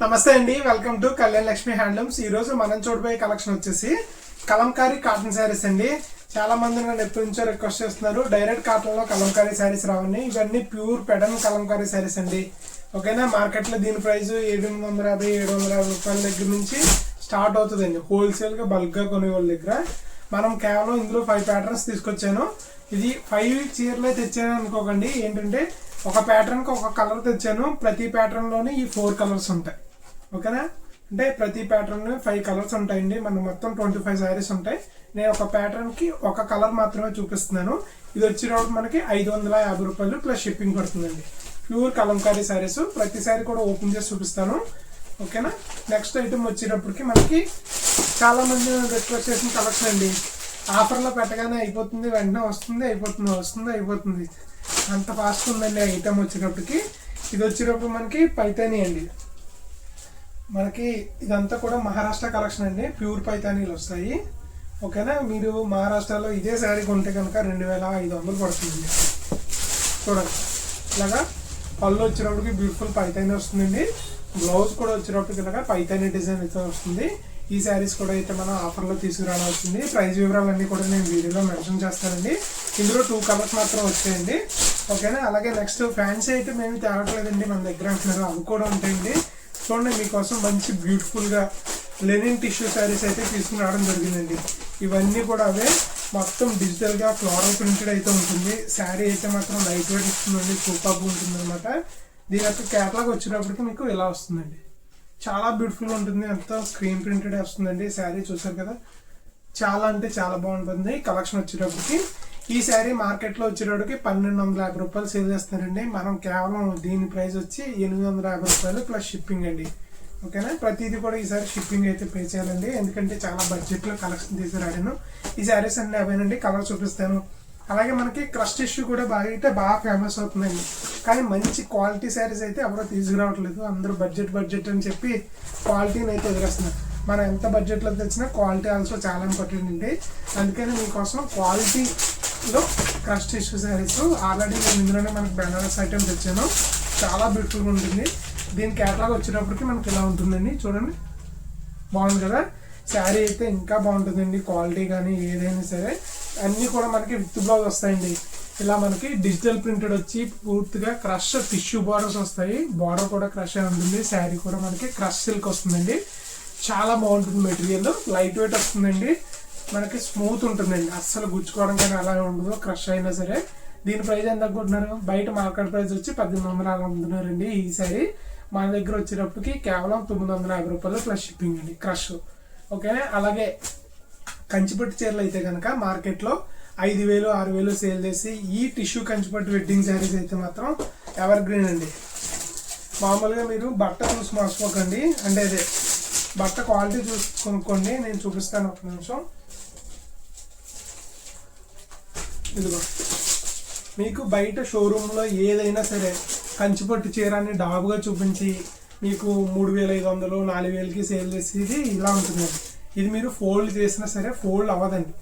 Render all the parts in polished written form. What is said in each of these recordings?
నమస్తే అండి, welcome to Kalyan Lakshmi handlooms. ఈ రోజు మనం చూడబోయే కలెక్షన్ వచ్చేసి కలంకారీ కాటన్ శారీస్ అండి. చాలా మంది నన్ను ఎప్పటి నుంచో రిక్వెస్ట్ చేస్తున్నారు, డైరెక్ట్ కాటన్ లో కలంకారీ శారీస్ రావండి. ఇవన్నీ ప్యూర్ పెడన్ కలంకారీ శారీస్ అండి. ఓకేనా, మార్కెట్ లో దీని ప్రైస్ 750-750 రూపాయల దగ్గర నుంచి స్టార్ట్ అవుతుందండి. హోల్సేల్ గా బల్క్ గా కొనే వాళ్ళ దగ్గర. మనం కేవలం ఇందులో 5 ప్యాటర్న్స్ తీసుకొచ్చాను. ఇది 5 చీరలే తెచ్చాను అనుకోకండి. ఏంటంటే ఒక ప్యాటర్న్ కి ఒక కలర్ తెచ్చాను. ప్రతి ప్యాటర్న్ లోని ఈ 4 కలర్స్ ఉంటాయి. ఓకేనా, అంటే ప్రతి ప్యాటర్న్ 5 కలర్స్ ఉంటాయండి. మనం మొత్తం 25 శారీస్ ఉంటాయి. నేను ఒక ప్యాటర్న్ కి ఒక కలర్ మాత్రమే చూపిస్తున్నాను. ఇది వచ్చేటప్పుడు మనకి 550 రూపాయలు ప్లస్ షిప్పింగ్ పడుతుందండి. ప్యూర్ కలంకారీ శారీస్. ప్రతి శారీ కూడా ఓపెన్ చేసి చూపిస్తాను. ఓకేనా, నెక్స్ట్ ఐటమ్ వచ్చేటప్పటికి మనకి చాలా మంది రిక్వెస్ట్ చేసిన కలెక్షన్ అండి. ఆఫర్లో పెట్టగానే అయిపోతుంది, వెంటనే వస్తుంది, అయిపోతుంది. అంత ఫాస్ట్ ఉందండి ఐటమ్ వచ్చేటప్పటికి. ఇది వచ్చేటప్పుడు మనకి పైతానీ అండి. మనకి ఇదంతా కూడా మహారాష్ట్ర కలెక్షన్ అండి. ప్యూర్ పైతానీలు వస్తాయి. ఓకేనా, మీరు మహారాష్ట్రలో ఇదే శారీ కొంటే కనుక 2500 పడుతుందండి. చూడండి, ఇలాగా పళ్ళు వచ్చేటప్పటికి బ్యూటిఫుల్ పైతానీ వస్తుందండి. బ్లౌజ్ కూడా వచ్చేటప్పటికి ఇలాగా పైతానీ డిజైన్ అయితే వస్తుంది. ఈ శారీస్ కూడా అయితే మనం ఆఫర్లో తీసుకురావడం వచ్చింది. ప్రైస్ వివరాలన్నీ కూడా నేను వీడియోలో మెన్షన్ చేస్తానండి. ఇందులో 2 కలర్స్ మాత్రం వచ్చాయండి. ఓకేనా, అలాగే నెక్స్ట్ ఫ్యాన్సీ అయితే మేము తేవట్లేదండి, మన దగ్గర అంటున్నారు, అవి కూడా ఉంటాయండి. చూడండి, మీకోసం మంచి బ్యూటిఫుల్గా లెనిన్ టిష్యూ శారీస్ అయితే తీసుకుని రావడం జరిగిందండి. ఇవన్నీ కూడా అవే మొత్తం డిజిటల్గా ఫ్లోరల్ ప్రింటెడ్ అయితే ఉంటుంది. శారీ అయితే మాత్రం లైట్ వెయిట్ ఇస్తుందండి, సూపర్గా ఉంటుంది అనమాట. దీని యొక్క క్యాటలాగ్ వచ్చినప్పటికీ మీకు ఇలా వస్తుందండి. చాలా బ్యూటిఫుల్గా ఉంటుంది, అంతా స్క్రీన్ ప్రింటెడ్ వస్తుందండి. శారీ చూసారు కదా, చాలా అంటే చాలా బాగుంటుంది. కలెక్షన్ వచ్చేటప్పటికి ఈ శారీ మార్కెట్లో వచ్చేటప్పటికి 1250 రూపాయలు సేల్ చేస్తారండి. మనం కేవలం దీని ప్రైస్ వచ్చి 850 రూపాయలు ప్లస్ షిప్పింగ్ అండి. ఓకేనా, ప్రతిదీ కూడా ఈసారి షిప్పింగ్ అయితే పే చేయాలండి, ఎందుకంటే చాలా బడ్జెట్లో కలెక్షన్ తీసుకురాడాను. ఈ శారీస్ అన్ని అవేనండి. కలర్ చూపిస్తాను. అలాగే మనకి క్రష్ టిష్యూ కూడా బాగా ఫేమస్ అవుతుందండి. కానీ మంచి క్వాలిటీ శారీస్ అయితే ఎవరో తీసుకురావట్లేదు. అందరూ బడ్జెట్ అని చెప్పి క్వాలిటీని అయితే వదిలేస్తున్నారు. మనం ఎంత బడ్జెట్లో తెచ్చినా క్వాలిటీ ఆల్సో చాలా ఇంపార్టెంట్ అండి. అందుకని మీకోసం క్వాలిటీలో క్రష్ టిష్యూ శారీస్ ఆల్రెడీ నేను ఇందులోనే మనకి బెనారస్ ఐటమ్ తెచ్చాను. చాలా బ్యూటిఫుల్గా ఉంటుంది. దీని క్యాటలాగ్ వచ్చేటప్పటికి మనకి ఇలా ఉంటుందండి. చూడండి, బాగుంది కదా. శారీ అయితే ఇంకా బాగుంటుందండి, క్వాలిటీ కానీ ఏదైనా సరే. అన్నీ కూడా మనకి విత్ బ్లౌజ్ వస్తాయండి. ఇలా మనకి డిజిటల్ ప్రింటెడ్ వచ్చి పూర్తిగా క్రష్ టిష్యూ బార్డర్స్ వస్తాయి. బార్డర్ కూడా క్రష్ అయి ఉంటుంది. శారీ కూడా మనకి క్రష్ సిల్క్ వస్తుందండి. చాలా బాగుంటుంది. మెటీరియల్ లైట్ వెయిట్ వస్తుందండి. మనకి స్మూత్ ఉంటుందండి, అస్సలు గుచ్చుకోవడం కానీ అలా ఉండదు క్రష్ అయినా సరే. దీని ప్రైస్ ఎంత అనుకుంటున్నారు? బయట మార్కెట్ ప్రైస్ వచ్చి 1800 అమ్ముతున్నారండి. ఈ శారీ మన దగ్గర వచ్చేటప్పటికి కేవలం 950 రూపాయలు ప్లస్ షిప్పింగ్ అండి, క్రష్. ఓకేనా, అలాగే కంచిపట్టు చీరలు అయితే కనుక మార్కెట్లో 5000-6000 సేల్ చేసి ఈ టిష్యూ కంచిపట్టు వెడ్డింగ్ శారీస్ అయితే మాత్రం ఎవర్ గ్రీన్ అండి. మామూలుగా మీరు బట్ట చూసి మోసపోకండి, అంటే అదే బట్ట క్వాలిటీ చూసి కొనుక్కోండి. నేను చూపిస్తాను, ఒక నిమిషం. ఇదిగో, మీకు బయట షోరూంలో ఏదైనా సరే కంచిపట్టు చీరాన్ని డాబుగా చూపించి మీకు 3500-4000కి సేల్ చేసేది ఇలా ఉంటుందండి. ఇది మీరు ఫోల్డ్ చేసినా సరే ఫోల్డ్ అవ్వదండి.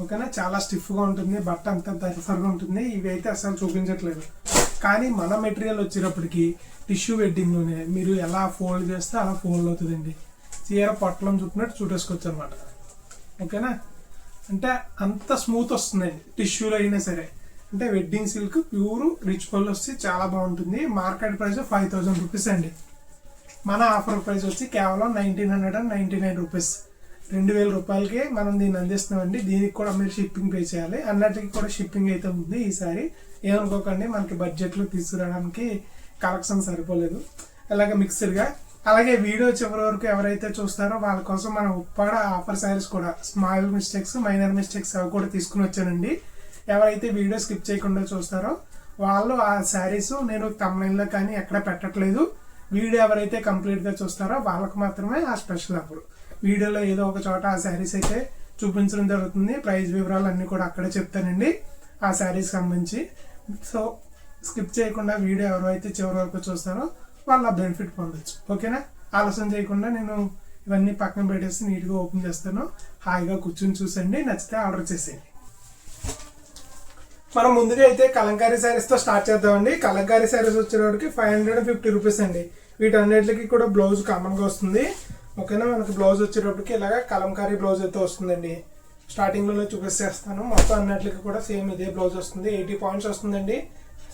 ఓకేనా, చాలా స్టిఫ్గా ఉంటుంది, బట్ట అంతా దరిఫర్గా ఉంటుంది. ఇవి అయితే అసలు చూపించట్లేదు. కానీ మన మెటీరియల్ వచ్చేటప్పటికి టిష్యూ వెడ్డింగ్లోనే మీరు ఎలా ఫోల్డ్ చేస్తే అలా ఫోల్డ్ అవుతుందండి. చీర పొట్టలం చుట్టినట్టు చుట్టేసుకోవచ్చు అనమాట. ఓకేనా, అంటే అంత స్మూత్ వస్తుందండి టిష్యూలో అయినా సరే. అంటే వెడ్డింగ్ సిల్క్ ప్యూర్ రిచ్ పళ్ళు వస్తే చాలా బాగుంటుంది. మార్కెట్ ప్రైస్ 5000 రూపీస్ అండి. మన ఆఫర్ ప్రైస్ వచ్చి కేవలం 1999 రూపీస్, 2000 రూపాయలకి మనం దీన్ని అందిస్తున్నామండి. దీనికి కూడా మీరు షిప్పింగ్ పే చేయాలి. అన్నిటికీ కూడా షిప్పింగ్ అయితే ఉంది. ఈసారి ఏమనుకోకండి, మనకి బడ్జెట్లో తీసుకురావడానికి కలెక్షన్ సరిపోలేదు. అలాగే మిక్స్డ్గా. అలాగే వీడియో చివరి వరకు ఎవరైతే చూస్తారో వాళ్ళ కోసం మన ఉప్పాడ ఆఫర్ శారీస్ కూడా స్మాల్ మిస్టేక్స్, మైనర్ మిస్టేక్స్ అవి కూడా తీసుకుని వచ్చానండి. ఎవరైతే వీడియో స్కిప్ చేయకుండా చూస్తారో వాళ్ళు ఆ శారీస్ నేను తమ్నైల్లో కానీ ఎక్కడ పెట్టట్లేదు. వీడియో ఎవరైతే కంప్లీట్గా చూస్తారో వాళ్ళకి మాత్రమే ఆ స్పెషల్ ఆఫర్. వీడియోలో ఏదో ఒక చోట ఆ శారీస్ అయితే చూపించడం జరుగుతుంది. ప్రైస్ వివరాలు అన్నీ కూడా అక్కడే చెప్తానండి ఆ శారీస్ సంబంధించి. సో స్కిప్ చేయకుండా వీడియో ఎవరైతే చివరి వరకు చూస్తారో వాళ్ళ బెనిఫిట్ పొందొచ్చు. ఓకేనా, ఆలస్యం చేయకుండా నేను ఇవన్నీ పక్కన పెట్టేసి నీట్గా ఓపెన్ చేస్తాను. హాయిగా కూర్చొని చూసండి, నచ్చితే ఆర్డర్ చేసేయండి. మనం ముందుగా అయితే కలంకారీ శారీస్ తో స్టార్ట్ చేద్దామండి. కలంకారీ శారీస్ వచ్చేటప్పటికి 550 రూపీస్ అండి. వీటన్నిటికి కూడా బ్లౌజ్ కామన్గా వస్తుంది. ఓకేనా, మనకి బ్లౌజ్ వచ్చేటప్పటికి ఇలాగ కలంకారీ బ్లౌజ్ అయితే వస్తుందండి. స్టార్టింగ్లోనే చూపిస్తేస్తాను. మొత్తం అన్నిటికి కూడా సేమ్ ఇదే బ్లౌజ్ వస్తుంది. 80 పాయింట్స్ వస్తుందండి.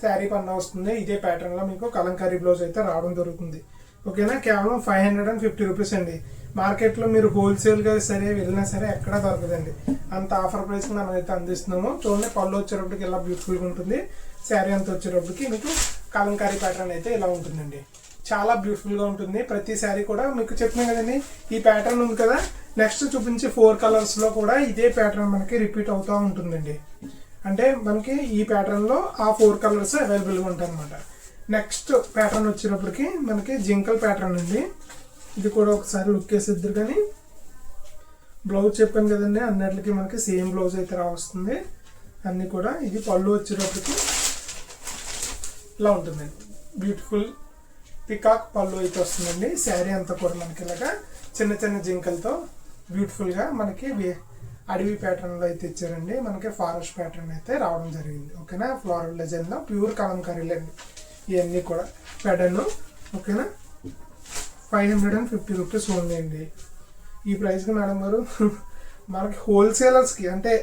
శారీ పన్నా వస్తుంది. ఇదే ప్యాటర్న్లో మీకు కలంకారీ బ్లౌజ్ అయితే రావడం జరుగుతుంది. ఓకేనా, కేవలం 550 రూపీస్ అండి. మార్కెట్లో మీరు హోల్సేల్గా సరే వెళ్ళినా సరే ఎక్కడా దొరకదండి. అంత ఆఫర్ ప్రైస్ మనం అయితే అందిస్తున్నాము. చూడండి, పళ్ళు వచ్చేటప్పటికి ఇలా బ్యూటిఫుల్గా ఉంటుంది. శారీ అంతా వచ్చేటప్పటికి మీకు కలంకారీ ప్యాటర్న్ అయితే ఇలా ఉంటుందండి. చాలా బ్యూటిఫుల్గా ఉంటుంది. ప్రతి శారీ కూడా మీకు చెప్పినాం కదండి, ఈ ప్యాటర్న్ ఉంది కదా, నెక్స్ట్ చూపించే 4 కలర్స్లో కూడా ఇదే ప్యాటర్న్ మనకి రిపీట్ అవుతూ ఉంటుందండి. అంటే మనకి ఈ ప్యాటర్న్లో ఆ 4 కలర్స్ అవైలబుల్గా ఉంటాయి అనమాట. నెక్స్ట్ ప్యాటర్న్ వచ్చేటప్పటికి మనకి జింకల్ ప్యాటర్న్ అండి. ఇది కూడా ఒకసారి లుక్ వేసిద్దరు. కానీ బ్లౌజ్ చెప్పాను కదండి, అన్నిటికి మనకి సేమ్ బ్లౌజ్ అయితే రావస్తుంది అన్నీ కూడా. ఇది పళ్ళు వచ్చేటప్పటికి ఇలా ఉంటుందండి. బ్యూటిఫుల్ పికాక్ పళ్ళు అయితే వస్తుందండి. శారీ అంతా కూడా మనకి ఇలాగా చిన్న చిన్న జింకలతో బ్యూటిఫుల్గా మనకి అడవి ప్యాటర్న్లో అయితే ఇచ్చారండి. మనకి ఫారెస్ట్ ప్యాటర్న్ అయితే రావడం జరిగింది. ఓకేనా, ఫ్లోరల్ డిజైన్లో ప్యూర్ కలంకారీలు అండి ఇవన్నీ కూడా ప్యాటర్న్. ఓకేనా, 550 రూపీస్ ఓన్లీ అండి. ఈ ప్రైస్కి మేడం గారు మనకి హోల్సేలర్స్కి అంటే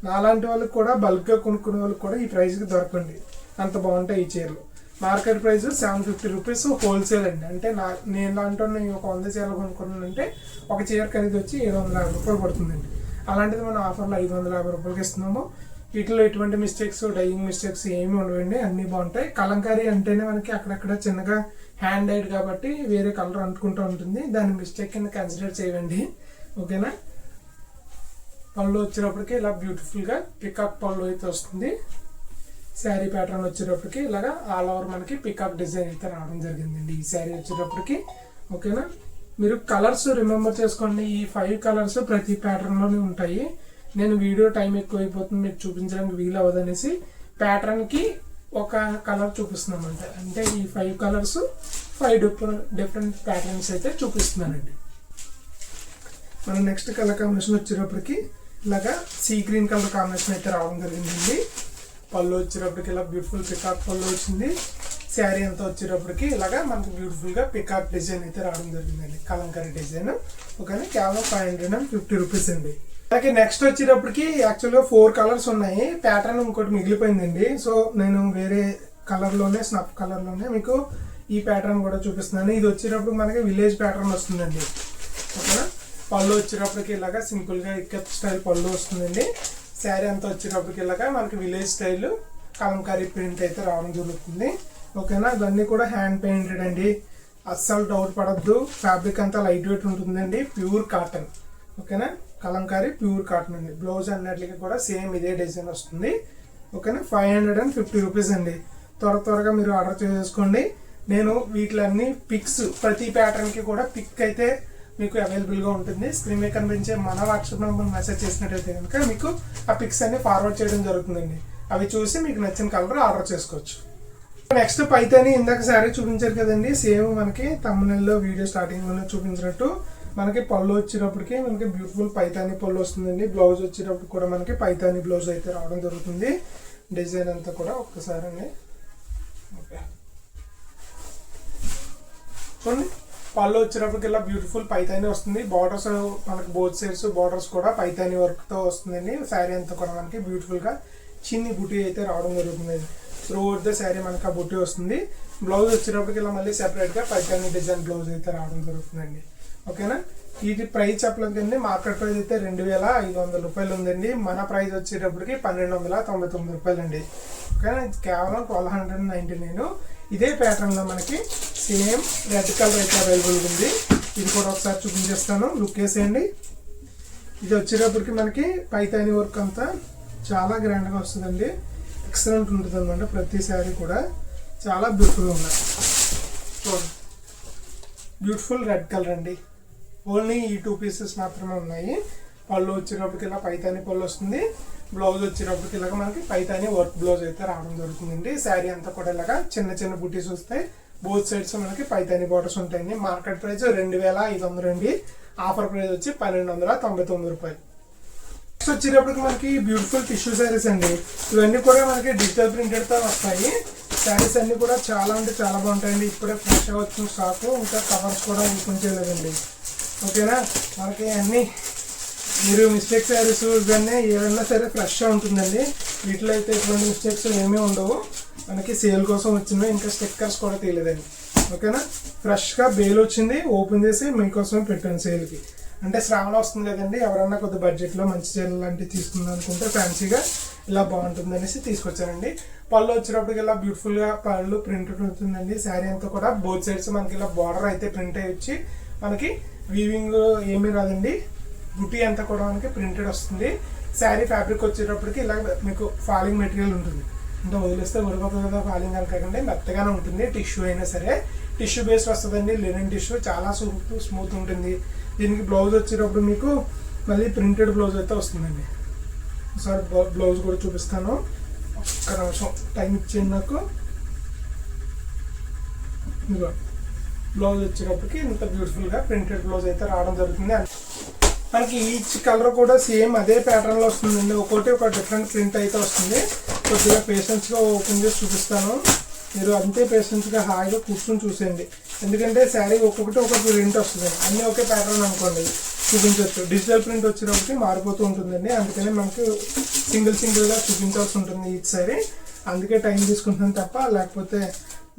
నాలాంటి వాళ్ళకి కూడా బల్క్గా కొనుక్కునే వాళ్ళకి కూడా ఈ ప్రైస్కి దొరకండి. అంత బాగుంటాయి ఈ చీరలు. మార్కెట్ ప్రైస్ 750 రూపీస్ హోల్సేల్ అండి. అంటే నేను లాంటి ఒక 100 చీరలు కొనుక్కున్నానంటే ఒక చీర ఖరీదు వచ్చి 750 రూపాయలు పడుతుందండి. అలాంటిది మనం ఆఫర్లో 550 రూపాయలకి ఇస్తున్నాము. వీటిలో ఎటువంటి మిస్టేక్స్, డైయింగ్ మిస్టేక్స్ ఏమి ఉండవండి. అన్నీ బాగుంటాయి. కలంకారీ అంటేనే మనకి అక్కడక్కడ చిన్నగా హ్యాండ్ అయ్యాడు కాబట్టి వేరే కలర్ అంటుకుంటూ ఉంటుంది. దాని మిస్టేక్ కింద కన్సిడర్ చేయండి. ఓకేనా, పళ్ళు వచ్చేటప్పటికి ఇలా బ్యూటిఫుల్గా పికాక్ పళ్ళు అయితే వస్తుంది. శారీ ప్యాటర్న్ వచ్చేటప్పటికి ఇలాగా ఆల్ ఓవర్ మనకి పికాక్ డిజైన్ అయితే రావడం జరిగిందండి ఈ శారీ వచ్చేటప్పటికి. ఓకేనా, మీరు కలర్స్ రిమెంబర్ చేసుకోండి. ఈ 5 కలర్స్ ప్రతి ప్యాటర్న్లోనే ఉంటాయి. నేను వీడియో టైం ఎక్కువైపోతుంది, మీకు చూపించడానికి వీలు అవ్వదనేసి ప్యాటర్న్కి ఒక కలర్ చూపిస్తున్నామంటే. అంటే ఈ 5 కలర్స్ 5 డిఫరెంట్ ప్యాటర్న్స్ అయితే చూపిస్తున్నానండి. మన నెక్స్ట్ కలర్ కాంబినేషన్ వచ్చేటప్పటికి ఇలాగా సీ గ్రీన్ కలర్ కాంబినేషన్ అయితే రావడం జరిగిందండి. పళ్ళు వచ్చేటప్పటికి ఇలా బ్యూటిఫుల్ పికాక్ పళ్ళు వచ్చింది. శారీ అంతా వచ్చేటప్పటికి ఇలాగా మనకి బ్యూటిఫుల్గా పికాక్ డిజైన్ అయితే రావడం జరిగిందండి, కలంకారీ డిజైన్. ఓకేనా, కేవలం 550 రూపీస్ అండి. అలాగే నెక్స్ట్ వచ్చేటప్పటికి యాక్చువల్గా 4 కలర్స్ ఉన్నాయి. ప్యాటర్న్ ఇంకోటి మిగిలిపోయిందండి. సో నేను వేరే కలర్లోనే స్నఫ్ కలర్లోనే మీకు ఈ ప్యాటర్న్ కూడా చూపిస్తున్నాను. ఇది వచ్చేటప్పుడు మనకి విలేజ్ ప్యాటర్న్ వస్తుందండి. ఓకేనా, పళ్ళు వచ్చేటప్పటికి ఇలాగా సింపుల్గా ఇక్కత్ స్టైల్ పళ్ళు వస్తుందండి. శారీ అంతా వచ్చేటప్పటికి ఇలాగా మనకి విలేజ్ స్టైల్ కలంకారీ ప్రింట్ అయితే రావడం జరుగుతుంది. ఓకేనా, ఇవన్నీ కూడా హ్యాండ్ పెయింటెడ్ అండి. అస్సలు డౌట్ పడద్దు. ఫ్యాబ్రిక్ అంతా లైట్ వెయిట్ ఉంటుందండి. Pure cotton. ఓకేనా, కలంకారీ ప్యూర్ కాటన్ అండి. బ్లౌజ్ అన్నిటికీ కూడా సేమ్ ఇదే డిజైన్ వస్తుంది. ఓకేనా, 550 రూపీస్ అండి. త్వరగా మీరు ఆర్డర్ చేసుకోండి. నేను వీటిలన్నీ పిక్స్ ప్రతి ప్యాటర్న్కి కూడా పిక్ అయితే మీకు అవైలబుల్గా ఉంటుంది. స్క్రీన్ మీద కనిపించే మన వాట్సాప్ నెంబర్ మెసేజ్ చేసినట్టయితే కనుక మీకు ఆ పిక్స్ అన్ని ఫార్వర్డ్ చేయడం జరుగుతుందండి. అవి చూసి మీకు నచ్చిన కలర్ ఆర్డర్ చేసుకోవచ్చు. నెక్స్ట్ పైతాని ఇందాక శారీ చూపించారు కదండి, సేమ్ మనకి తమిళలో వీడియో స్టార్టింగ్లోనే చూపించినట్టు మనకి పళ్ళు వచ్చేటప్పటికి మనకి బ్యూటిఫుల్ పైతాని పళ్ళు వస్తుందండి. బ్లౌజ్ వచ్చేటప్పుడు కూడా మనకి పైతాని బ్లౌజ్ అయితే రావడం జరుగుతుంది. డిజైన్ అంతా కూడా ఒక్కసారి అండి. ఓకే, చూడండి, పళ్ళు వచ్చేటప్పటికి ఇలా బ్యూటిఫుల్ పైతాని వస్తుంది. బార్డర్స్ మనకి బోత్ సైడ్స్ బార్డర్స్ కూడా పైతాని వర్క్తో వస్తుందండి. శారీ అంతా కూడా మనకి బ్యూటిఫుల్గా చిన్ని బుటీ అయితే రావడం జరుగుతుంది. త్రూఅవుట్ ద శారీ మనకి ఆ బుటీ వస్తుంది. బ్లౌజ్ వచ్చేటప్పటికి ఇలా మళ్ళీ సెపరేట్గా పైతాని డిజైన్ బ్లౌజ్ అయితే రావడం జరుగుతుందండి. ఓకేనా, ఇది ప్రైస్ చెప్పలేదు కండి. మార్కెట్ ప్రైస్ అయితే 2500 రూపాయలు ఉందండి. మన ప్రైస్ వచ్చేటప్పటికి 1299 రూపాయలు అండి. ఓకేనా, కేవలం 1299. ఇదే ప్యాటర్న్లో మనకి సేమ్ రెడ్ కలర్ అయితే అవైలబుల్ ఉంది. ఇది కూడా ఒకసారి చూపించేస్తాను, లుక్ వేసేయండి. ఇది వచ్చేటప్పటికి మనకి పైతాని వర్క్ అంతా చాలా గ్రాండ్గా వస్తుందండి. ఎక్సలెంట్ ఉంటుంది అనమాట. ప్రతి శారీ కూడా చాలా బ్యూటిఫుల్గా ఉన్నాయి. చూడండి, బ్యూటిఫుల్ రెడ్ కలర్ అండి. ఓన్లీ ఈ 2 పీసెస్ మాత్రమే ఉన్నాయి. పళ్ళు వచ్చేటప్పటికి ఇలా పైతాని పళ్ళు వస్తుంది. బ్లౌజ్ వచ్చేటప్పటికి ఇలాగ మనకి పైతాని వర్క్ బ్లౌజ్ అయితే రావడం జరుగుతుందండి. శారీ అంతా కూడా ఇలాగా చిన్న చిన్న బుటీస్ వస్తాయి. బోత్ సైడ్స్ మనకి పైతాని బార్డర్స్ ఉంటాయండి. మార్కెట్ ప్రైస్ 2500 అండి. ఆఫర్ ప్రైస్ వచ్చి 1299 రూపాయలు. నెక్స్ట్ వచ్చేటప్పటికి మనకి బ్యూటిఫుల్ టిష్యూ శారీస్ అండి. ఇవన్నీ కూడా మనకి డిజిటల్ ప్రింటెడ్తో వస్తాయి. శారీస్ అన్నీ కూడా చాలా అంటే చాలా బాగుంటాయండి. ఇప్పుడే ఫ్రెష్గా వచ్చిన స్టాక్, ఇంకా కవర్స్ కూడా ఓపెన్ చేయలేదండి. ఓకేనా, మనకి అన్నీ మీరు మిస్టేక్ శారీస్ ఇవన్నీ ఏదైనా సరే ఫ్రెష్గా ఉంటుందండి. వీటిలో అయితే ఎటువంటి మిస్టేక్స్ ఏమీ ఉండవు. మనకి సేల్ కోసం వచ్చినవి, ఇంకా స్టిక్కర్స్ కూడా తీయలేదండి. ఓకేనా, ఫ్రెష్గా బేల్ వచ్చింది, ఓపెన్ చేసి మీకోసమే పెట్టాను సేల్కి. అంటే శ్రావణ వస్తుంది కదండి, ఎవరన్నా కొద్ది బడ్జెట్లో మంచి చీరలు లాంటివి తీసుకుందాం అనుకుంటే ఫ్యాన్సీగా ఇలా బాగుంటుంది అనేసి తీసుకొచ్చానండి. పళ్ళు వచ్చేటప్పటికి ఇలా బ్యూటిఫుల్గా పళ్ళు ప్రింట్ ఉంటుందండి. శారీ అంతా కూడా బోత్ సైడ్స్ మనకి ఇలా బార్డర్ అయితే ప్రింట్ అయ్యి వచ్చి మనకి వీవింగ్ ఏమీ రాదండి. బుటీ అంతా కూడా మనకి ప్రింటెడ్ వస్తుంది. శారీ ఫ్యాబ్రిక్ వచ్చేటప్పటికి ఇలా మీకు ఫాలింగ్ మెటీరియల్ ఉంటుంది. అంటే వదిలేస్తే ఉడిపోతుంది కదా, ఫాలింగ్ అనకండి, మెత్తగానే ఉంటుంది. టిష్యూ అయినా సరే టిష్యూ బేస్ వస్తుందండి, లినెన్ టిష్యూ, చాలా స్మూత్ ఉంటుంది. దీనికి బ్లౌజ్ వచ్చేటప్పుడు మీకు మళ్ళీ ప్రింటెడ్ బ్లౌజ్ అయితే వస్తుందండి. ఒకసారి బ్లౌజ్ కూడా చూపిస్తాను, ఒక్క నిమిషం టైం ఇచ్చేయండి నాకు. ఇదిగో బ్లౌజ్ వచ్చేటప్పటికి ఇంత బ్యూటిఫుల్గా ప్రింటెడ్ బ్లౌజ్ అయితే రావడం జరుగుతుంది. మనకి ఈచ్ కలర్ కూడా సేమ్ అదే ప్యాటర్న్లో వస్తుందండి. ఒక్కొక్కటి ఒక డిఫరెంట్ ప్రింట్ అయితే వస్తుంది. కొద్దిగా పేషెన్స్గా ఓపెన్ చేసి చూపిస్తాను. మీరు అంతే పేషెన్స్గా హాయిగా కూర్చొని చూసేయండి. ఎందుకంటే శారీ ఒక్కొక్కటి ఒక్కొక్క ప్రింట్ వస్తుంది, అన్నీ ఒకే ప్యాటర్న్ అనుకోండి చూపించవచ్చు. డిజిటల్ ప్రింట్ వచ్చేటప్పటికి మారిపోతూ ఉంటుందండి. అందుకని మనకి సింగిల్గా చూపించాల్సి ఉంటుంది ఈచ్ శారీ. అందుకే టైం తీసుకుంటున్నాను తప్ప, లేకపోతే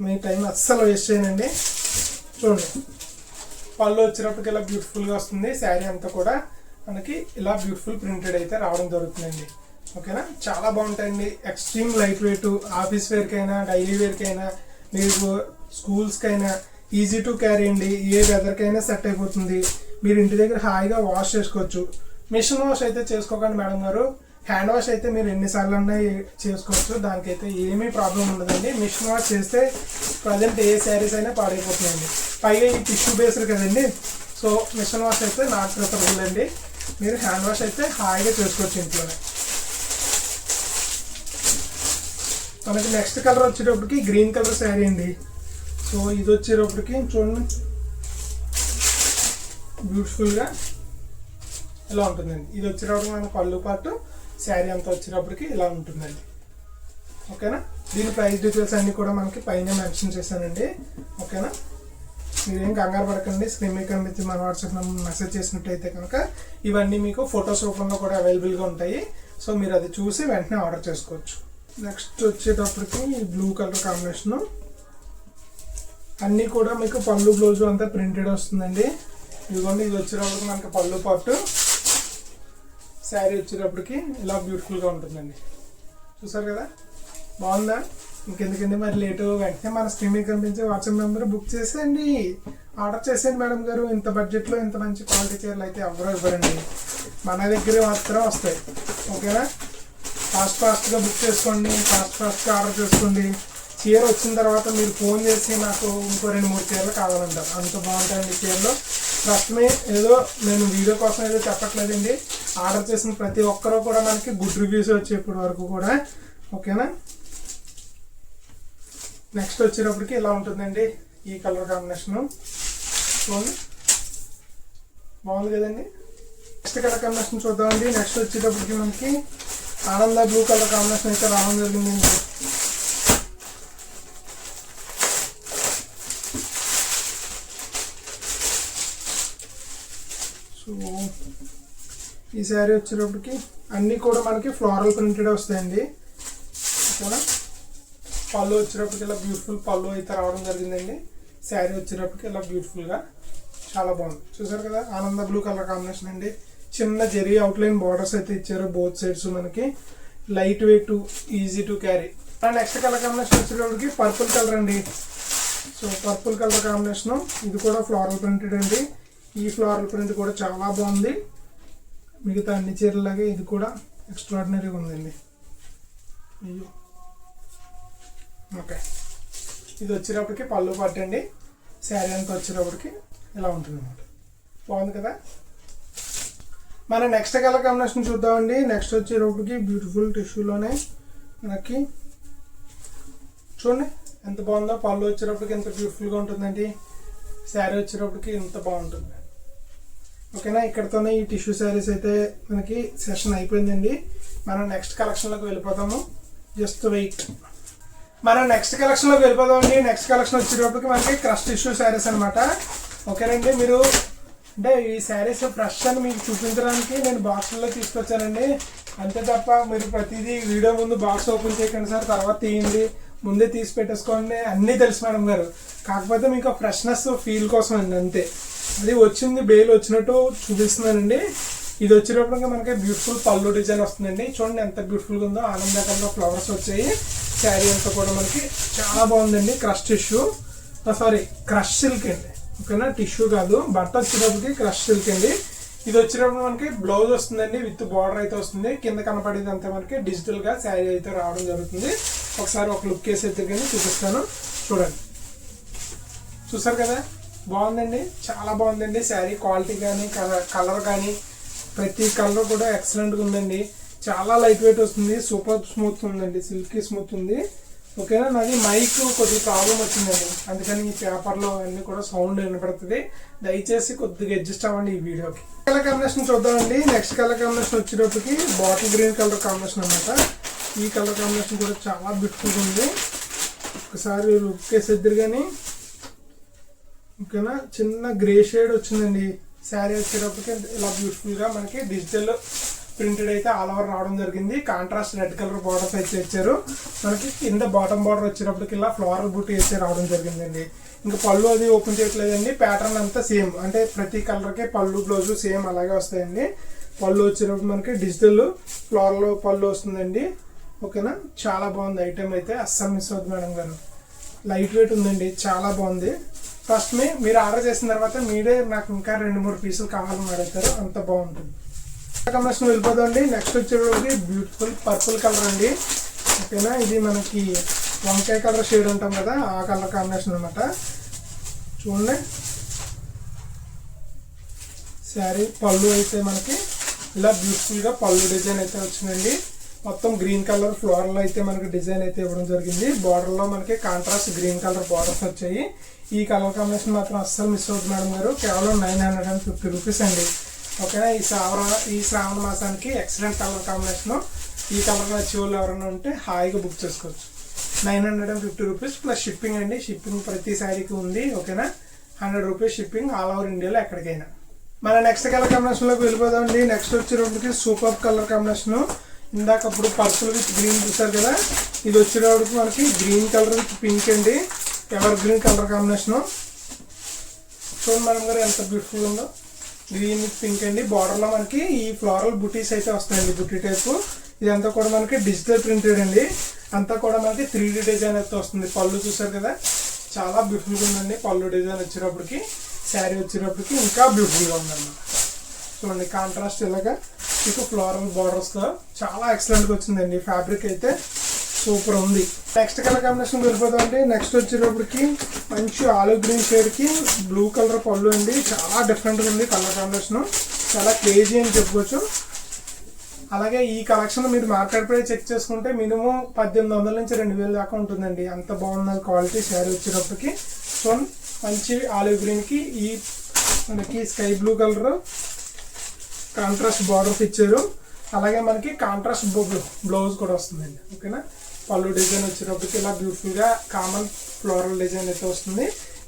మీ టైం అస్సలు వేస్ట్ చేయనండి. చూడండి, పళ్ళు వచ్చేటప్పటికి ఇలా బ్యూటిఫుల్గా వస్తుంది. శారీ అంతా కూడా మనకి ఇలా బ్యూటిఫుల్ ప్రింటెడ్ అయితే రావడం జరుగుతుందండి. ఓకేనా, చాలా బాగుంటాయండి. ఎక్స్ట్రీమ్ లైట్ వెయిట్, ఆఫీస్ వేర్కైనా డైలీ వేర్కైనా మీకు స్కూల్స్కైనా ఈజీ టు క్యారీ అండి. ఏ వెదర్కైనా సెట్ అయిపోతుంది. మీరు ఇంటి దగ్గర హాయిగా వాష్ చేసుకోవచ్చు. మిషన్ వాష్ అయితే చేసుకోకండి మేడం గారు, హ్యాండ్ వాష్ అయితే మీరు ఎన్నిసార్లు అన్నా చేసుకోవచ్చు. దానికైతే ఏమీ ప్రాబ్లం ఉండదండి. మిషన్ వాష్ చేస్తే ప్రజెంట్ ఏ శారీస్ అయినా పాడైపోతున్నాయండి. పైగా ఈ టిష్యూ బేస్డ్ కదండి, సో మిషన్ వాష్ అయితే నాట్ ప్రిఫరబుల్ అండి. మీరు హ్యాండ్ వాష్ అయితే హాయిగా చేసుకోవచ్చు ఇంట్లోనే. మనకి నెక్స్ట్ కలర్ వచ్చేటప్పటికి గ్రీన్ కలర్ శారీ అండి. సో ఇది వచ్చేటప్పటికి చూడండి బ్యూటిఫుల్గా ఇలా ఉంటుందండి. ఇది వచ్చేటప్పటికి మన పళ్ళు పాటు శారీ అంతా వచ్చేటప్పటికి ఇలా ఉంటుందండి. ఓకేనా, దీని ప్రైస్ డీటెయిల్స్ అన్నీ కూడా మనకి పైన మెన్షన్ చేశానండి. ఓకేనా, మీరేం కంగారు పడకండి. స్క్రీన్ మీద కనిపించి మన వాట్సాప్ నెంబర్ మెసేజ్ చేసినట్టయితే కనుక ఇవన్నీ మీకు ఫొటోస్ రూపంలో కూడా అవైలబుల్గా ఉంటాయి. సో మీరు అది చూసి వెంటనే ఆర్డర్ చేసుకోవచ్చు. నెక్స్ట్ వచ్చేటప్పటికి బ్లూ కలర్ కాంబినేషను, అన్నీ కూడా మీకు పళ్ళు బ్లౌజ్ అంతా ప్రింటెడ్ వస్తుందండి. ఇదిగోండి, ఇది వచ్చేటప్పటికి మనకి పళ్ళు పాటు, శారీ వచ్చేటప్పటికి ఇలా బ్యూటిఫుల్గా ఉంటుందండి. చూసారు కదా, బాగుందా? ఇంకెందుకండి మరి లేటు, వెంటనే మన స్క్రీన్ మీద కనిపించే వాట్సాప్ నెంబర్ బుక్ చేసేయండి, ఆర్డర్ చేసేయండి. మేడం గారు ఇంత బడ్జెట్లో ఇంత మంచి క్వాలిటీ చీరలు అయితే ఎవరో ఇవ్వరండి, మన దగ్గర మాత్రం వస్తాయి. ఓకేనా, ఫాస్ట్గా బుక్ చేసుకోండి, ఫాస్ట్గా ఆర్డర్ చేసుకోండి. చీర వచ్చిన తర్వాత మీరు ఫోన్ చేసి నాకు ఇంకో 2-3 చీరలు కావాలంటారు. అంత బాగుంటాయండి చీరలు. ప్రస్తుతమే ఏదో నేను వీడియో కోసం ఏదో చెప్పట్లేదండి, ఆర్డర్ చేసిన ప్రతి ఒక్కరూ కూడా మనకి గుడ్ రివ్యూస్ వచ్చాయి ఇప్పటి వరకు కూడా. ఓకేనా, నెక్స్ట్ వచ్చేటప్పటికి ఇలా ఉంటుందండి ఈ కలర్ కాంబినేషను. చూడండి, బాగుంది కదండి. నెక్స్ట్ కలర్ కాంబినేషన్ చూద్దామండి. నెక్స్ట్ వచ్చేటప్పటికి మనకి ఆనంద బ్లూ కలర్ కాంబినేషన్ అయితే రావడం జరిగిందండి. సో ఈ శారీ వచ్చేటప్పటికి అన్నీ కూడా మనకి ఫ్లోరల్ ప్రింటెడ్ వస్తాయండి. ఓకేనా, పళ్ళు వచ్చేటప్పటికి ఇలా బ్యూటిఫుల్ పళ్ళు అయితే రావడం జరిగిందండి. శారీ వచ్చేటప్పటికి ఇలా బ్యూటిఫుల్గా చాలా బాగుంది. చూసారు కదా, ఆనంద బ్లూ కలర్ కాంబినేషన్ అండి. చిన్న జెరీ అవుట్లైన్ బార్డర్స్ అయితే ఇచ్చారు బోత్ సైడ్స్. మనకి light weight, easy to carry. Next colour combination వచ్చేటప్పటికి పర్పుల్ కలర్ అండి. సో పర్పుల్ కలర్ కాంబినేషను, ఇది కూడా ఫ్లోరల్ ప్రింటెడ్ అండి. ఈ ఫ్లోరల్ ప్రింట్ కూడా చాలా బాగుంది. మిగతా అన్ని చీరలాగే ఇది కూడా ఎక్స్ట్రాడినరీగా ఉందండి. అయ్యో, ఓకే, ఇది వచ్చేటప్పటికి పళ్ళు పట్టండి. శారీ అంతా వచ్చేటప్పటికి ఇలా ఉంటుంది అన్నమాట. బాగుంది కదా. మన నెక్స్ట్ కలర్ కాంబినేషన్ చూద్దామండి. నెక్స్ట్ వచ్చేటప్పటికి బ్యూటిఫుల్ టిష్యూలోనే మనకి చూడండి ఎంత బాగుందో. పళ్ళు వచ్చేటప్పటికి ఎంత బ్యూటిఫుల్గా ఉంటుందండి. శారీ వచ్చేటప్పటికి ఎంత బాగుంటుంది. ఓకేనా, ఇక్కడతోనే ఈ టిష్యూ శారీస్ అయితే మనకి సెషన్ అయిపోయిందండి. మనం నెక్స్ట్ కలెక్షన్లోకి వెళ్ళిపోతాము. Just wait. మన నెక్స్ట్ కలెక్షన్ లో వెళ్ళిపోదామండి. నెక్స్ట్ కలెక్షన్ వచ్చేటప్పటికి మనకి క్రష్ టిష్యూ శారీస్ అనమాట. ఓకేనండి, మీరు అంటే ఈ శారీస్ ఫ్రెష్ అని మీకు చూపించడానికి నేను బాక్స్లో తీసుకొచ్చానండి. అంతే తప్ప మీరు ప్రతిదీ వీడియో ముందు బాక్స్ ఓపెన్ చేయకండి సార్, తర్వాత తీయండి, ముందే తీసి పెట్టేసుకోండి, అన్నీ తెలుసు మేడం గారు. కాకపోతే మీకు ఫ్రెష్నెస్ ఫీల్ కోసం అండి, అంతే. అది వచ్చింది బేల్ వచ్చినట్టు చూపిస్తున్నానండి. ఇది వచ్చేటప్పటికి మనకి బ్యూటిఫుల్ పళ్ళు డిజైన్ వస్తుందండి. చూడండి ఎంత బ్యూటిఫుల్గా ఉందో, ఆనందకరంలో ఫ్లవర్స్ వచ్చాయి. శారీ అంతా కూడా మనకి చాలా బాగుందండి. Crush tissue, sorry crush silk అండి. ఓకేనా, టిష్యూ కాదు. బట్ట వచ్చేటప్పటికి క్రష్ సిల్క్ అండి. ఇది వచ్చేటప్పుడు మనకి బ్లౌజ్ వస్తుందండి, విత్ బార్డర్ అయితే వస్తుంది. కింద కనపడేది అంతా మనకి డిజిటల్ గా శారీ అయితే రావడం జరుగుతుంది. ఒకసారి ఒక లుక్ వేసి అయితే కానీ చూపిస్తాను, చూడండి. చూసారు కదా, బాగుందండి, చాలా బాగుందండి. శారీ క్వాలిటీ కానీ కలర్ కానీ ప్రతి కలర్ కూడా ఎక్సలెంట్గా ఉందండి. చాలా లైట్ వెయిట్ వస్తుంది, సూపర్ స్మూత్ ఉందండి, సిల్కీ స్మూత్ ఉంది. ఓకేనా, నాది మైక్ కొద్దిగా ప్రాబ్లం వచ్చిందండి, అందుకని ఈ పేపర్లో అన్నీ కూడా సౌండ్ వినపడుతుంది. దయచేసి కొద్దిగా అడ్జస్ట్ అవ్వండి ఈ వీడియోకి. కలర్ కాంబినేషన్ చూద్దామండి. నెక్స్ట్ కలర్ కాంబినేషన్ వచ్చేటప్పటికి బాటిల్ గ్రీన్ కలర్ కాంబినేషన్ అనమాట. ఈ కలర్ కాంబినేషన్ కూడా చాలా బ్యూటిఫుల్గా ఉంది. ఒకసారి లుక్ వేసేద్దరు కానీ. ఓకేనా, చిన్న గ్రే షేడ్ వచ్చిందండి. శారీ వచ్చేటప్పటికి ఇలా బ్యూటిఫుల్గా మనకి డిజిటల్ ప్రింటెడ్ అయితే ఆల్ ఓవర్ రావడం జరిగింది. కాంట్రాస్ట్ రెడ్ కలర్ బార్డర్స్ అయితే ఇచ్చారు. మనకి కింద బాటమ్ బార్డర్ వచ్చేటప్పటికి ఇలా ఫ్లోరల్ బూటీ అయితే రావడం జరిగిందండి. ఇంకా పళ్ళు అది ఓపెన్ చేయట్లేదండి. ప్యాటర్న్ అంతా సేమ్, అంటే ప్రతి కలర్కి పళ్ళు బ్లౌజు సేమ్ అలాగే వస్తాయండి. పళ్ళు వచ్చేటప్పుడు మనకి డిజిటల్ ఫ్లోరల్ పళ్ళు వస్తుందండి. ఓకేనా, చాలా బాగుంది ఐటెం అయితే, అస్సలు మిస్ అవుతుంది మేడం గారు. లైట్ వెయిట్ ఉందండి, చాలా బాగుంది. ఫస్ట్ మీరు ఆర్డర్ చేసిన తర్వాత మీరే నాకు ఇంకా 2-3 పీసులు కావాలని అడుగుతారు, అంత బాగుంటుంది. కాంబినేషన్ వెళ్ళిపోదండి. నెక్స్ట్ వచ్చేటప్పటికి బ్యూటిఫుల్ పర్పుల్ కలర్ అండి. ఓకేనా, ఇది మనకి వంకాయ కలర్ షేడ్ ఉంటాం కదా, ఆ కలర్ కాంబినేషన్ అనమాట. చూడండి, శారీ పళ్ళు అయితే మనకి ఇలా బ్యూటిఫుల్గా పళ్ళు డిజైన్ అయితే వచ్చిందండి. మొత్తం గ్రీన్ కలర్ ఫ్లోరల్ అయితే మనకి డిజైన్ అయితే ఇవ్వడం జరిగింది. బార్డర్లో మనకి కాంట్రాస్ట్ గ్రీన్ కలర్ బార్డర్స్ వచ్చాయి. ఈ కలర్ కాంబినేషన్ మాత్రం అస్సలు మిస్ అవుతుంది మేడం గారు. కేవలం 950 రూపీస్ అండి. ఓకేనా, ఈ శ్రావణ మాసానికి ఎక్సలెంట్ కలర్ కాంబినేషన్. ఈ కలర్ నచ్చే వాళ్ళు ఎవరైనా ఉంటే హాయిగా బుక్ చేసుకోవచ్చు. 950 రూపీస్ ప్లస్ షిప్పింగ్ అండి. షిప్పింగ్ ప్రతి శారీకి ఉంది. ఓకేనా, 100 రూపీస్ షిప్పింగ్ ఆల్ ఓవర్ ఇండియాలో ఎక్కడికైనా. మన నెక్స్ట్ కలర్ కాంబినేషన్లోకి వెళ్ళిపోదామండి. నెక్స్ట్ వచ్చేటప్పటికి సూపర్ కలర్ కాంబినేషన్. ఇందాక అప్పుడు పర్పుల్ విత్ గ్రీన్ చూసారు కదా, ఇది వచ్చేటప్పటికి మనకి గ్రీన్ కలర్ విత్ పింక్ అండి. Ever green colour combination. చూడండి మేడం గారు ఎంత బ్యూటిఫుల్ ఉందో, గ్రీన్ విత్ పింక్ అండి. బార్డర్లో మనకి ఈ ఫ్లోరల్ బుటీస్ అయితే వస్తాయండి, బుటీ టైపు. ఇదంతా కూడా మనకి డిజిటల్ ప్రింటెడ్ అండి. అంతా కూడా మనకి 3D డిజైన్ అయితే వస్తుంది. పళ్ళు చూసారు కదా, చాలా బ్యూటిఫుల్గా ఉందండి. పళ్ళు డిజైన్ వచ్చేటప్పటికి, శారీ వచ్చేటప్పటికి ఇంకా బ్యూటిఫుల్గా ఉందన్నమాట. చూడండి, కాంట్రాస్ట్ ఇలాగా మీకు ఫ్లోరల్ బార్డర్స్తో చాలా ఎక్సలెంట్గా వచ్చిందండి. ఫ్యాబ్రిక్ అయితే సూపర్ ఉంది. నెక్స్ట్ కలర్ కాంబినేషన్ వెళ్ళిపోతామండి. నెక్స్ట్ వచ్చేటప్పటికి మంచి ఆలివ్ గ్రీన్ షేడ్కి బ్లూ కలర్ పళ్ళు అండి. చాలా డిఫరెంట్గా ఉంది కలర్ కాంబినేషన్, చాలా క్రేజీ అని చెప్పుకోవచ్చు. అలాగే ఈ కలెక్షన్ మీరు మార్కెట్ ప్రైస్ చెక్ చేసుకుంటే మినిమం 1800 నుంచి 2000 దాకా ఉంటుందండి. అంత బాగుంది క్వాలిటీ. శారీ వచ్చేటప్పటికి చూడండి, మంచి ఆలివ్ గ్రీన్కి ఈ మనకి sky blue colour contrast borders ఇచ్చారు. అలాగే మనకి కాంట్రాస్ట్ బ్లౌజ్ కూడా వస్తుందండి. ఓకేనా, పళ్ళు డిజైన్ వచ్చేటప్పటికి ఇలా బ్యూటిఫుల్గా కామన్ ఫ్లోరల్ డిజైన్ అయితే వస్తుంది.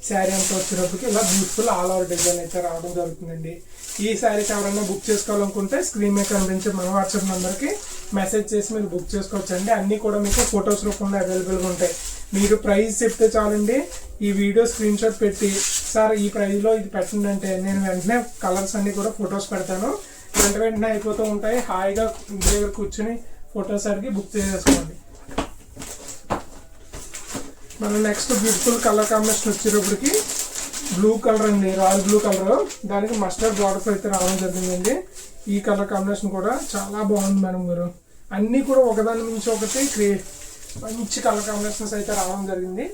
శారీ అంతా వచ్చేటప్పటికి ఇలా బ్యూటిఫుల్ ఆల్ ఓవర్ డిజైన్ అయితే రావడం జరుగుతుందండి. ఈ శారీస్ ఎవరైనా బుక్ చేసుకోవాలనుకుంటే స్క్రీన్ మీద కనిపించే మన వాట్సాప్ నెంబర్కి మెసేజ్ చేసి మీరు బుక్ చేసుకోవచ్చండి. అన్నీ కూడా మీకు ఫొటోస్ రూపంలో అవైలబుల్గా ఉంటాయి. మీరు ప్రైస్ చెప్తే చాలండి, ఈ వీడియో స్క్రీన్ షాట్ పెట్టి సార్ ఈ ప్రైస్లో ఇది పెట్టండి అంటే నేను వెంటనే కలర్స్ అన్నీ కూడా ఫొటోస్ పెడతాను. వెంటనే అయిపోతూ ఉంటాయి. హాయిగా దగ్గర కూర్చొని ఫొటోస్ అడిగి బుక్ చేసేసుకోండి. మన నెక్స్ట్ బ్యూటిఫుల్ కలర్ కాంబినేషన్ వచ్చేటప్పటికి బ్లూ కలర్ అండి, రాయల్ బ్లూ కలర్. దానికి మస్టర్డ్ బార్డర్స్ అయితే రావడం జరిగిందండి. ఈ కలర్ కాంబినేషన్ కూడా చాలా బాగుంది మేడం గారు. అన్నీ కూడా ఒకదాని నుంచి ఒకటి మంచి కలర్ కాంబినేషన్స్ అయితే రావడం జరిగింది.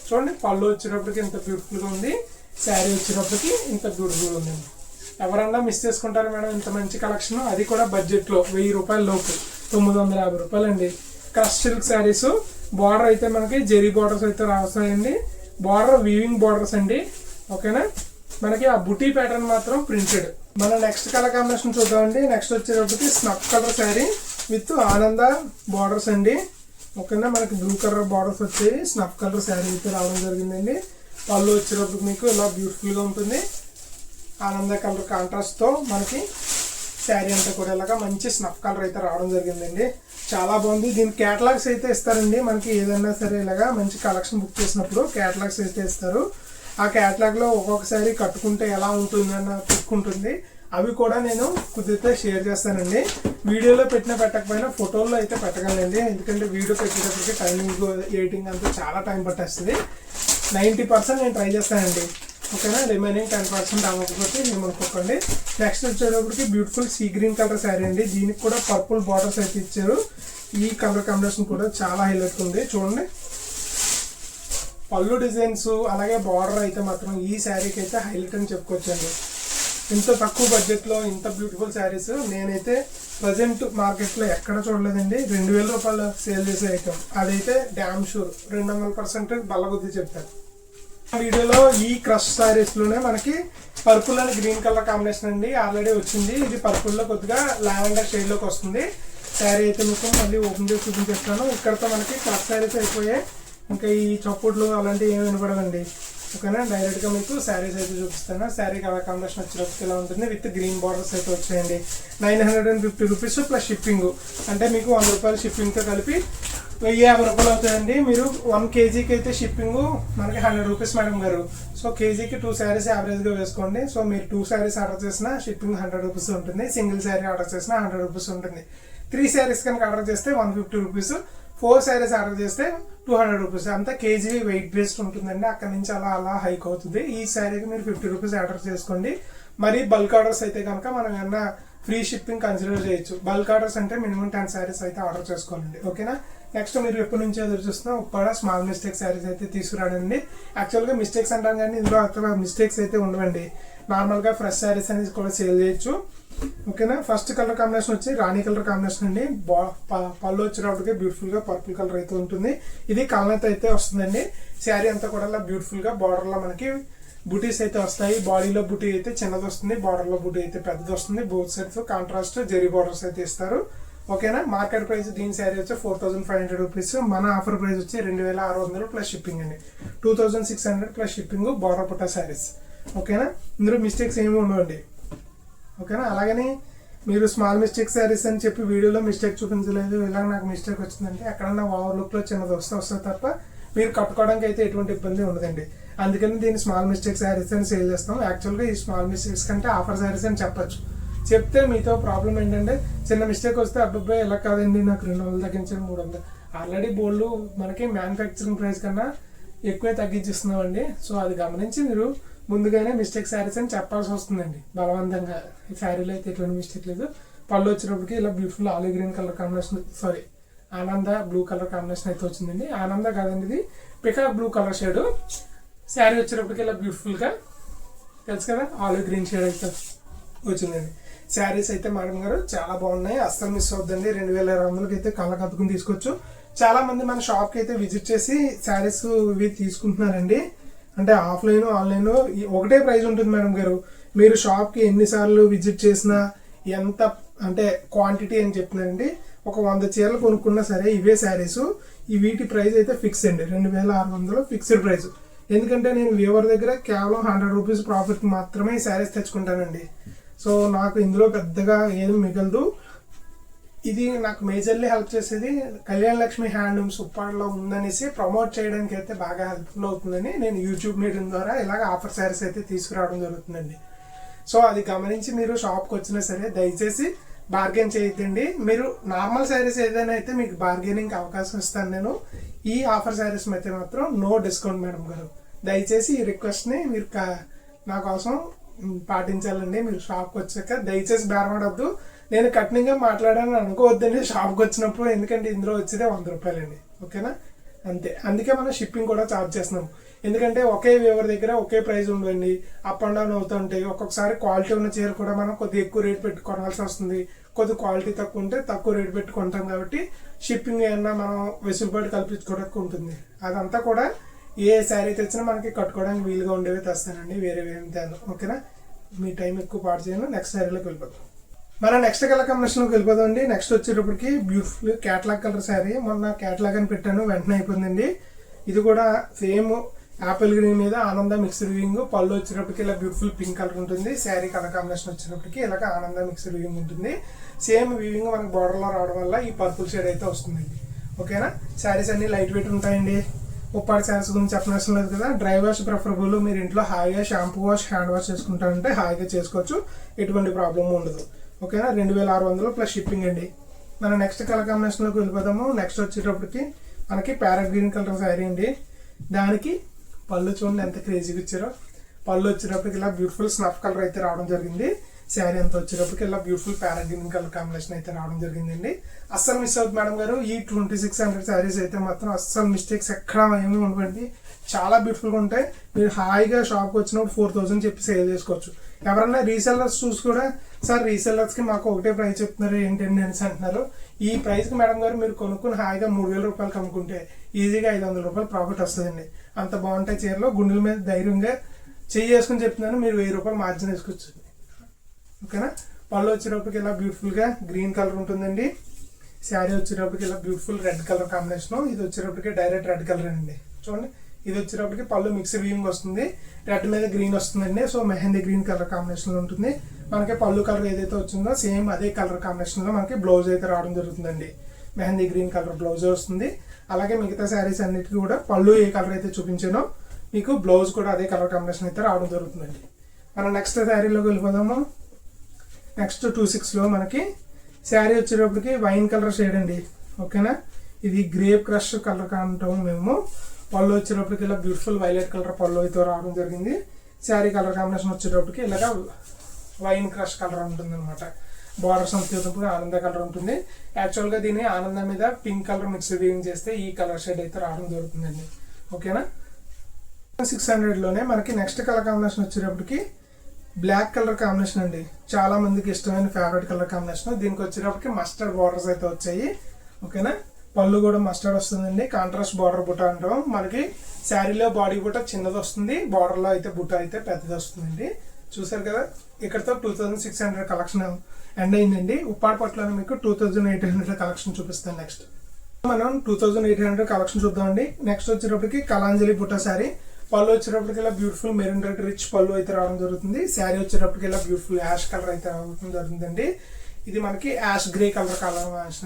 చూడండి, పళ్ళు వచ్చేటప్పటికి ఇంత బ్యూటిఫుల్గా ఉంది. శారీ వచ్చేటప్పటికి ఇంత బ్యూటిఫుల్గా ఉందండి. ఎవరన్నా మిస్ చేసుకుంటారు మేడం ఇంత మంచి కలెక్షన్, అది కూడా బడ్జెట్లో 1000 రూపాయల లోపు, 950 రూపాయలు అండి. Crush silk saris. బార్డర్ అయితే మనకి జెరీ బార్డర్స్ అయితే రాస్తాయండి. బార్డర్ వీవింగ్ బార్డర్స్ అండి. ఓకేనా, మనకి ఆ బుటీ ప్యాటర్న్ మాత్రం ప్రింటెడ్. మన నెక్స్ట్ కలర్ కాంబినేషన్ చూద్దామండి. నెక్స్ట్ వచ్చేటప్పటికి స్నఫ్ కలర్ శారీ విత్ ఆనంద బార్డర్స్ అండి. ఓకేనా. మనకి బ్లూ కలర్ బార్డర్స్ వచ్చాయి, స్నఫ్ కలర్ శారీ అయితే రావడం జరిగిందండి. పళ్ళు వచ్చేటప్పుడు మీకు ఇలా బ్యూటిఫుల్గా ఉంటుంది. ఆనంద కలర్ కాంట్రాస్ట్తో మనకి శారీ అంతా కూడా ఇలాగా మంచి స్నఫ్ కలర్ అయితే రావడం జరిగిందండి. చాలా బాగుంది. దీని క్యాటలాగ్స్ అయితే ఇస్తారండి. మనకి ఏదైనా సరే ఇలాగా మంచి కలెక్షన్ బుక్ చేసినప్పుడు క్యాటలాగ్స్ అయితే ఇస్తారు. ఆ క్యాటలాగ్లో ఒక్కొక్కసారి కట్టుకుంటే ఎలా ఉంటుంది అన్న పిక్ ఉంటుంది. అవి కూడా నేను కుదిరితే షేర్ చేస్తానండి. వీడియోలో పెట్టకపోయినా ఫోటోల్లో అయితే పెట్టగలండి. ఎందుకంటే వీడియో పెట్టేటప్పటికి టైమింగ్ ఎడిటింగ్ అంతా చాలా టైం పట్టేస్తుంది. 90% నేను ట్రై చేస్తానండి. ఓకేనా. రిమైనింగ్ 10% అవ్వకపోతే ఏమనుకోకండి. నెక్స్ట్ వచ్చేటప్పటికి beautiful sea green colour sari అండి. దీనికి కూడా పర్పుల్ బార్డర్స్ అయితే ఇచ్చారు. ఈ కలర్ కాంబినేషన్ కూడా చాలా హైలైట్ ఉంది చూడండి. పళ్ళు డిజైన్స్ అలాగే బార్డర్ అయితే మాత్రం ఈ శారీకి అయితే హైలైట్ అని చెప్పుకోవచ్చండి. ఇంత తక్కువ బడ్జెట్లో ఇంత బ్యూటిఫుల్ శారీస్ నేనైతే ప్రజెంట్ మార్కెట్లో ఎక్కడ చూడలేదండి. 2000 రూపాయలు సేల్ చేసే ఐటమ్ అదైతే డ్యామ్ షూర్ 200% బల్లగుద్ది చెప్తాను. వీడియోలో ఈ క్రష్ శారీస్లోనే మనకి purple and green colour combination అండి ఆల్రెడీ వచ్చింది. ఇది పర్పుల్లో కొద్దిగా లావెండర్ షేడ్లోకి వస్తుంది. శారీ అయితే మీకు మళ్ళీ ఓపెన్ చేసి చూపించేస్తాను. ఇక్కడతో మనకి క్రష్ శారీస్ అయిపోయాయి. ఇంకా ఈ చప్పుట్లు అలాంటివి ఏమి వినపడదండి. ఓకేనా. డైరెక్ట్గా మీకు శారీస్ అయితే చూపిస్తాను. శారీ కలర్ కాంబినేషన్ వచ్చినప్పుడు ఇలా ఉంటుంది. విత్ గ్రీన్ బార్డర్స్ అయితే వచ్చాయండి. 950 రూపీస్ ప్లస్ షిప్పింగ్. అంటే మీకు 100 రూపాయలు షిప్పింగ్తో కలిపి 1050 రూపాయలు అవుతుందండి. మీరు 1 kgకి అయితే షిప్పింగ్ మనకి 100 రూపీస్ మేడం గారు. సో కేజీకి 2 శారీస్ యావరేజ్గా వేసుకోండి. సో మీరు 2 శారీస్ ఆర్డర్ చేసినా షిప్పింగ్ 100 రూపీస్ ఉంటుంది. సింగిల్ శారీ ఆర్డర్ చేసినా 100 రూపీస్ ఉంటుంది. 3 శారీస్ కనుక ఆర్డర్ చేస్తే 150 రూపీస్. 4 శారీస్ ఆర్డర్ చేస్తే 200 రూపీస్. అంతా కేజీ వెయిట్ బేస్డ్ ఉంటుందండి. అక్కడ నుంచి అలా హైక్ అవుతుంది. ఈ శారీకి మీరు 50 రూపీస్ ఆర్డర్ చేసుకోండి. మరి బల్క్ ఆర్డర్స్ అయితే కనుక మనం ఏమన్నా ఫ్రీ షిప్పింగ్ కన్సిడర్ చేయొచ్చు. బల్క్ ఆర్డర్స్ అంటే మినిమం 10 శారీస్ అయితే ఆర్డర్ చేసుకోవాలండి. ఓకేనా. నెక్స్ట్ మీరు ఎప్పటి నుంచి ఎదురు చూస్తున్నా ఉప్పాడ స్మాల్ మిస్టేక్ శారీస్ అయితే తీసుకురాడండి. యాక్చువల్గా మిస్టేక్స్ అంటాం కానీ ఇందులో అక్కడ మిస్టేక్స్ అయితే ఉండవండి. నార్మల్గా ఫ్రెష్ శారీస్ అనేది కూడా సేల్ చేయొచ్చు. ఓకేనా. ఫస్ట్ కలర్ కాంబినేషన్ వచ్చి రాణి కలర్ కాంబినేషన్ అండి. పళ్ళు వచ్చేటప్పటికి బ్యూటిఫుల్గా పర్పుల్ కలర్ అయితే ఉంటుంది. ఇది కలనైతే అయితే వస్తుందండి. శారీ అంతా కూడా బ్యూటిఫుల్గా బార్డర్లో మనకి బుటీస్ అయితే వస్తాయి. బాడీలో బుటీ అయితే చిన్నది వస్తుంది, బార్డర్లో బుటీ అయితే పెద్దది వస్తుంది. Both sides contrast zari borders అయితే ఇస్తారు. ఓకేనా. మార్కెట్ ప్రైస్ దీని శారీ వచ్చి 4500 రూపీస్. మన ఆఫర్ ప్రైస్ వచ్చి 2600 ప్లస్ షిప్పింగ్ అండి. 2600 ప్లస్ షిప్పింగ్ బార్డర్ పుట్ట శారీస్. ఓకేనా. ఇందులో మిస్టేక్స్ ఏమి ఉండవండి. ఓకేనా. అలాగని మీరు స్మాల్ మిస్టేక్ శారీస్ అని చెప్పి వీడియోలో మిస్టేక్ చూపించలేదు, ఇలాగ నాకు మిస్టేక్ వచ్చిందంటే ఎక్కడన్నా ఓవర్లుక్లో చిన్నది వస్తే తప్ప మీరు కట్టుకోవడానికి అయితే ఎటువంటి ఇబ్బంది ఉండదండి. అందుకని దీన్ని స్మాల్ మిస్టేక్ శారీస్ అని సేల్ చేస్తాం. యాక్చువల్గా ఈ స్మాల్ మిస్టేక్స్ కంటే ఆఫర్ శారీస్ అని చెప్పచ్చు. చెప్తే మీతో ప్రాబ్లం ఏంటంటే చిన్న మిస్టేక్ వస్తే అబ్బాయి ఎలా కాదండి నాకు 200 తగ్గించండి 300. ఆల్రెడీ బోల్డ్ మనకి మ్యానుఫ్యాక్చరింగ్ ప్రైస్ కన్నా ఎక్కువే తగ్గించిస్తున్నామండి. సో అది గమనించి మీరు ముందుగానే మిస్టేక్ శారీస్ అని చెప్పాల్సి వస్తుందండి బలవంతంగా. ఈ శారీలో అయితే ఎటువంటి మిస్టేక్ లేదు. పళ్ళు వచ్చినప్పటికి ఇలా beautiful olive green colour combination, sorry ఆనంద బ్లూ కలర్ కాంబినేషన్ అయితే వచ్చిందండి. ఆనంద కాదండి, ఇది peacock blue colour shade. Sari వచ్చేటప్పటికి ఇలా బ్యూటిఫుల్గా తెలుసు కదా ఆలివ్ గ్రీన్ షేడ్ అయితే వచ్చిందండి. శారీస్ అయితే మేడం గారు చాలా బాగున్నాయి, అస్సలు మిస్ అవుద్దండి. 2200 అయితే కళ్ళ కత్తుకుని తీసుకోవచ్చు. చాలా మంది మన షాప్కి అయితే విజిట్ చేసి శారీస్ ఇవి తీసుకుంటున్నారండి. అంటే ఆఫ్లైన్ ఆన్లైన్ ఒకటే ప్రైస్ ఉంటుంది మేడం గారు. మీరు షాప్కి ఎన్నిసార్లు విజిట్ చేసినా ఎంత అంటే క్వాంటిటీ అని చెప్తున్నారండి. ఒక 100 చీరలు కొనుక్కున్నా సరే ఇవే శారీస్, వీటి ప్రైస్ అయితే ఫిక్స్ అండి. 2600 ఫిక్స్డ్ ప్రైస్. ఎందుకంటే నేను వీవర్ దగ్గర కేవలం 100 రూపీస్ ప్రాఫిట్ మాత్రమే ఈ శారీస్ తెచ్చుకుంటానండి. సో నాకు ఇందులో పెద్దగా ఏం మిగలదు. ఇది నాకు మేజర్లీ హెల్ప్ చేసేది కళ్యాణ లక్ష్మి హ్యాండ్లూమ్స్ ఉప్పాడలో ఉందనేసి ప్రమోట్ చేయడానికి అయితే బాగా హెల్ప్ఫుల్ అవుతుందని నేను యూట్యూబ్ మీడియం ద్వారా ఇలాగ ఆఫర్ శారీస్ అయితే తీసుకురావడం జరుగుతుందండి. సో అది గమనించి మీరు షాప్కి వచ్చినా సరే దయచేసి బార్గెన్ చేయొద్దండి. మీరు నార్మల్ శారీస్ ఏదైనా అయితే మీకు బార్గెనింగ్ అవకాశం ఇస్తాను నేను. ఈ ఆఫర్ శారీస్ అయితే మాత్రం నో డిస్కౌంట్ మేడం గారు. దయచేసి ఈ రిక్వెస్ట్ని మీరు నా కోసం పాటించాలండి. మీరు షాప్కి వచ్చాక దయచేసి బేరమాడొద్దు. నేను కఠినంగా మాట్లాడాలని అనుకోవద్దండి షాప్కి వచ్చినప్పుడు. ఎందుకంటే ఇందులో వచ్చేదే 100 రూపాయలండి. ఓకేనా. అంతే. అందుకే మనం షిప్పింగ్ కూడా ఛార్జ్ చేస్తున్నాం. ఎందుకంటే ఒకే వీవర్ దగ్గర ఒకే ప్రైస్ ఉండదండి, అప్ అండ్ డౌన్ అవుతూ ఉంటాయి. ఒక్కొక్కసారి క్వాలిటీ ఉన్న చీర కూడా మనం కొద్దిగా ఎక్కువ రేట్ పెట్టి కొనాల్సి వస్తుంది. కొద్ది క్వాలిటీ తక్కువ ఉంటే తక్కువ రేట్ పెట్టి కొంటాం. కాబట్టి షిప్పింగ్ ఏమన్నా మనం వెసులుబాటు కల్పించుకోవడానికి ఉంటుంది. అదంతా కూడా ఏ శారీ తెచ్చినా మనకి కట్టుకోవడానికి వీలుగా ఉండేవి తెస్తానండి, వేరే ఏమి తేను. ఓకేనా. మీ టైం ఎక్కువ పాటు చేయను. నెక్స్ట్ శారీలోకి వెళ్ళిపోతాం. మన నెక్స్ట్ కలర్ కాంబినేషన్లోకి వెళ్ళిపోదామండి. నెక్స్ట్ వచ్చేటప్పటికి బ్యూటిఫుల్ క్యాట్లాగ్ కలర్ శారీ. మొన్న క్యాట్లాగ్ అని పెట్టాను, వెంటనే అయిపోయిందండి. ఇది కూడా సేమ్ యాపిల్ గ్రీన్ మీద ఆనంద మిక్స్డ్ వీవింగ్. పళ్ళు వచ్చేటప్పటికి ఇలా బ్యూటిఫుల్ పింక్ కలర్ ఉంటుంది. శారీ కలర్ కాంబినేషన్ వచ్చేటప్పటికి ఇలాగ ఆనంద మిక్స్డ్ వీవింగ్ ఉంటుంది. సేమ్ వీవింగ్ మనకి బార్డర్లో రావడం వల్ల ఈ పర్పుల్ షేడ్ అయితే వస్తుందండి. ఓకేనా. శారీస్ అన్ని లైట్ వెయిట్ ఉంటాయండి. ఉప్పాడు శారీస్ గురించి చెప్పనవసరం లేదు కదా. Dry wash preferable. మీరు ఇంట్లో హాయిగా షాంపూ వాష్, హ్యాండ్ వాష్ చేసుకుంటారంటే హాయిగా చేసుకోవచ్చు, ఎటువంటి ప్రాబ్లం ఉండదు. ఓకేనా. 2600 ప్లస్ షిప్పింగ్ అండి. మనం నెక్స్ట్ కలర్ కాంబినేషన్లోకి వెళ్ళిపోదాము. నెక్స్ట్ వచ్చేటప్పటికి మనకి ప్యారెట్ గ్రీన్ కలర్ శారీ అండి. దానికి పళ్ళు చూడండి ఎంత క్రేజీగా ఇచ్చారో. పళ్ళు వచ్చేటప్పటికి ఇలా బ్యూటిఫుల్ స్నఫ్ కలర్ అయితే రావడం జరిగింది. శారీ అంతా వచ్చేటప్పటికి ఇలా beautiful parrot green colour combination అయితే రావడం జరిగిందండి. అస్సలు మిస్ అవుతుంది మేడం గారు. ఈ 2600 శారీస్ అయితే మాత్రం అస్సలు మిస్టేక్స్ ఎక్కడ ఏమీ ఉండవండి. చాలా బ్యూటిఫుల్గా ఉంటాయి. మీరు హాయిగా షాప్కి వచ్చినప్పుడు 4000 చెప్పి సేల్ చేసుకోవచ్చు. ఎవరన్నా రీసెల్లర్స్ చూసి కూడా సార్ రీసెల్లర్స్కి మాకు ఒకటే ప్రైస్ చెప్తున్నారు ఏంటండి అని అంటున్నారు. ఈ ప్రైస్కి మేడం గారు మీరు కొనుక్కుని హాయిగా 3000 రూపాయలు అమ్ముకుంటే ఈజీగా 500 రూపాయలు ప్రాఫిట్ వస్తుందండి. అంత బాగుంటాయి చీరలో. గుండెల మీద ధైర్యంగా చేసుకుని చెప్తున్నాను. మీరు 1000 రూపాయలు మార్జిన్ వేసుకోవచ్చు. ఓకేనా. పళ్ళు వచ్చేటప్పటికి ఇలా బ్యూటిఫుల్గా గ్రీన్ కలర్ ఉంటుందండి. శారీ వచ్చేటప్పటికి ఇలా బ్యూటిఫుల్ రెడ్ కలర్ కాంబినేషన్. ఇది వచ్చేటప్పటికి డైరెక్ట్ రెడ్ కలర్ అండి. చూడండి, ఇది వచ్చేటప్పటికి పళ్ళు మిక్స్డ్ వీవింగ్ వస్తుంది. రెడ్ మీద గ్రీన్ వస్తుందండి. సో మెహందీ గ్రీన్ కలర్ కాంబినేషన్లో ఉంటుంది. మనకి పళ్ళు కలర్ ఏదైతే వచ్చిందో సేమ్ అదే కలర్ కాంబినేషన్లో మనకి బ్లౌజ్ అయితే రావడం జరుగుతుందండి. మెహందీ గ్రీన్ కలర్ బ్లౌజ్ వస్తుంది. అలాగే మిగతా శారీస్ అన్నిటికీ కూడా పళ్ళు ఏ కలర్ అయితే చూపించానో మీకు బ్లౌజ్ కూడా అదే కలర్ కాంబినేషన్ అయితే రావడం జరుగుతుందండి. మనం నెక్స్ట్ శారీలోకి వెళ్ళిపోదాము. నెక్స్ట్ 26లో మనకి శారీ వచ్చేటప్పటికి వైన్ కలర్ షేడ్ అండి. ఓకేనా. ఇది గ్రేప్ క్రష్ కలర్ అంటాము మేము. పళ్ళు వచ్చేటప్పటికి ఇలా బ్యూటిఫుల్ వైలెట్ కలర్ పళ్ళు అయితే రావడం జరిగింది. శారీ కలర్ కాంబినేషన్ వచ్చేటప్పటికి ఇలాగా వైన్ క్రష్ కలర్ ఉంటుంది అనమాట. బార్డర్స్ వచ్చేటప్పుడు ఆనంద కలర్ ఉంటుంది. యాక్చువల్గా దీన్ని ఆనంద మీద పింక్ కలర్ మిక్స్ వీవింగ్ చేస్తే ఈ కలర్ షేడ్ అయితే రావడం జరుగుతుందండి. ఓకేనా. 600లోనే మనకి నెక్స్ట్ కలర్ కాంబినేషన్ వచ్చేటప్పటికి బ్లాక్ కలర్ కాంబినేషన్ అండి. చాలా మందికి ఇష్టమైన ఫేవరెట్ కలర్ కాంబినేషన్. దీనికి వచ్చేటప్పటికి మస్టర్డ్ బార్డర్స్ అయితే వచ్చాయి. ఓకేనా. పళ్ళు కూడా మస్టర్డ్ వస్తుందండి. కాంట్రాస్ట్ బార్డర్ బుట్ట అంటాం. మనకి శారీలో బాడీ బుట్ట చిన్నది వస్తుంది, బార్డర్లో అయితే బుట్ట అయితే పెద్దది వస్తుందండి. చూసారు కదా. ఇక్కడతో 2600 కలెక్షన్ ఎండ్ అయిందండి. ఉప్పాడ పట్టులో మీకు 2800 కలెక్షన్ చూపిస్తాను. నెక్స్ట్ మనం 2800 కలెక్షన్ చూద్దామండి. నెక్స్ట్ వచ్చేటప్పటికి కలాంజలి బుట్ట శారీ. పళ్ళు వచ్చేటప్పటికి ఇలా బ్యూటిఫుల్ మెరూన్ రెడ్ రిచ్ పళ్ళు అయితే రావడం జరుగుతుంది. శారీ వచ్చేటప్పటికి ఇలా బ్యూటిఫుల్ యాష్ కలర్ అయితే రావడం జరుగుతుందండి. ఇది మనకి యాష్ గ్రే కలర్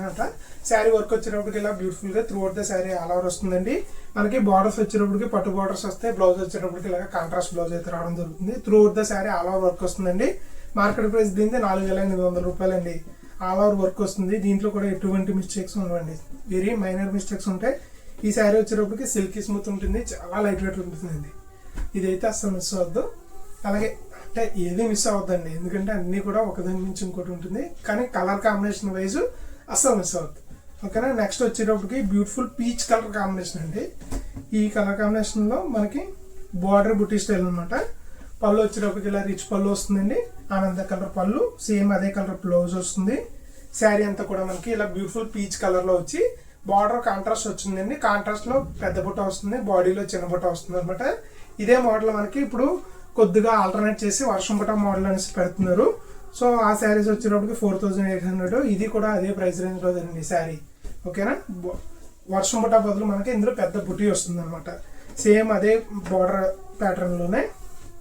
అంట. శారీ వర్క్ వచ్చేటప్పటికి ఇలా బ్యూటిఫుల్ గా through out the sari all over వస్తుందండి. మనకి బార్డర్స్ వచ్చేటప్పటికి పట్టు బార్డర్స్ వస్తాయి. బ్లౌజ్ వచ్చేటప్పటికి ఇలా కాంట్రాస్ట్ బ్లౌజ్ అయితే రావడం జరుగుతుంది. Through out the sari all over work వస్తుందండి. మార్కెట్ ప్రైస్ దీనికి 4800 రూపాయలు అండి. ఆల్ ఓవర్ వర్క్ వస్తుంది. దీంట్లో కూడా ఎటువంటి మిస్టేక్స్ ఉండవండి. వెరీ మైనర్ మిస్టేక్స్ ఉంటాయి. ఈ శారీ వచ్చేటప్పటికి సిల్కీ స్మూత్ ఉంటుంది. చాలా లైట్ వెయిట్ ఉంటుందండి. ఇదైతే అస్సలు మిస్ అవ్వద్దు. అలాగే అంటే ఏది మిస్ అవ్వద్దండి, ఎందుకంటే అన్నీ కూడా ఒకదాని నుంచి ఇంకోటి ఉంటుంది. కానీ కలర్ కాంబినేషన్ వైజ్ అస్సలు మిస్ అవ్వద్దు. ఓకేనా. నెక్స్ట్ వచ్చేటప్పటికి బ్యూటిఫుల్ పీచ్ కలర్ కాంబినేషన్ అండి. ఈ కలర్ కాంబినేషన్లో మనకి బార్డర్ బుటీ స్టైల్ అనమాట. పళ్ళు వచ్చేటప్పటికి ఇలా రిచ్ పళ్ళు వస్తుందండి. ఆనంద కలర్ పళ్ళు, సేమ్ అదే కలర్ బ్లౌజ్ వస్తుంది. శారీ అంతా కూడా మనకి ఇలా బ్యూటిఫుల్ పీచ్ కలర్లో వచ్చి బార్డర్ కాంట్రాస్ట్ వచ్చిందండి. కాంట్రాస్ట్లో పెద్ద బుట్ట వస్తుంది, బాడీలో చిన్న బుట్ట వస్తుంది అనమాట. ఇదే మోడల్ మనకి ఇప్పుడు కొద్దిగా ఆల్టర్నేట్ చేసి వర్షం బుట్ట మోడల్ అనేసి పెడుతున్నారు. సో ఆ శారీస్ వచ్చేటప్పటికి 4800. ఇది కూడా అదే ప్రైస్ రేంజ్లో జరిగింది శారీ. ఓకేనా. వర్షం బుట్ట బదులు మనకి ఇందులో పెద్ద బుట్టి వస్తుంది అనమాట. సేమ్ అదే బార్డర్ ప్యాటర్న్లోనే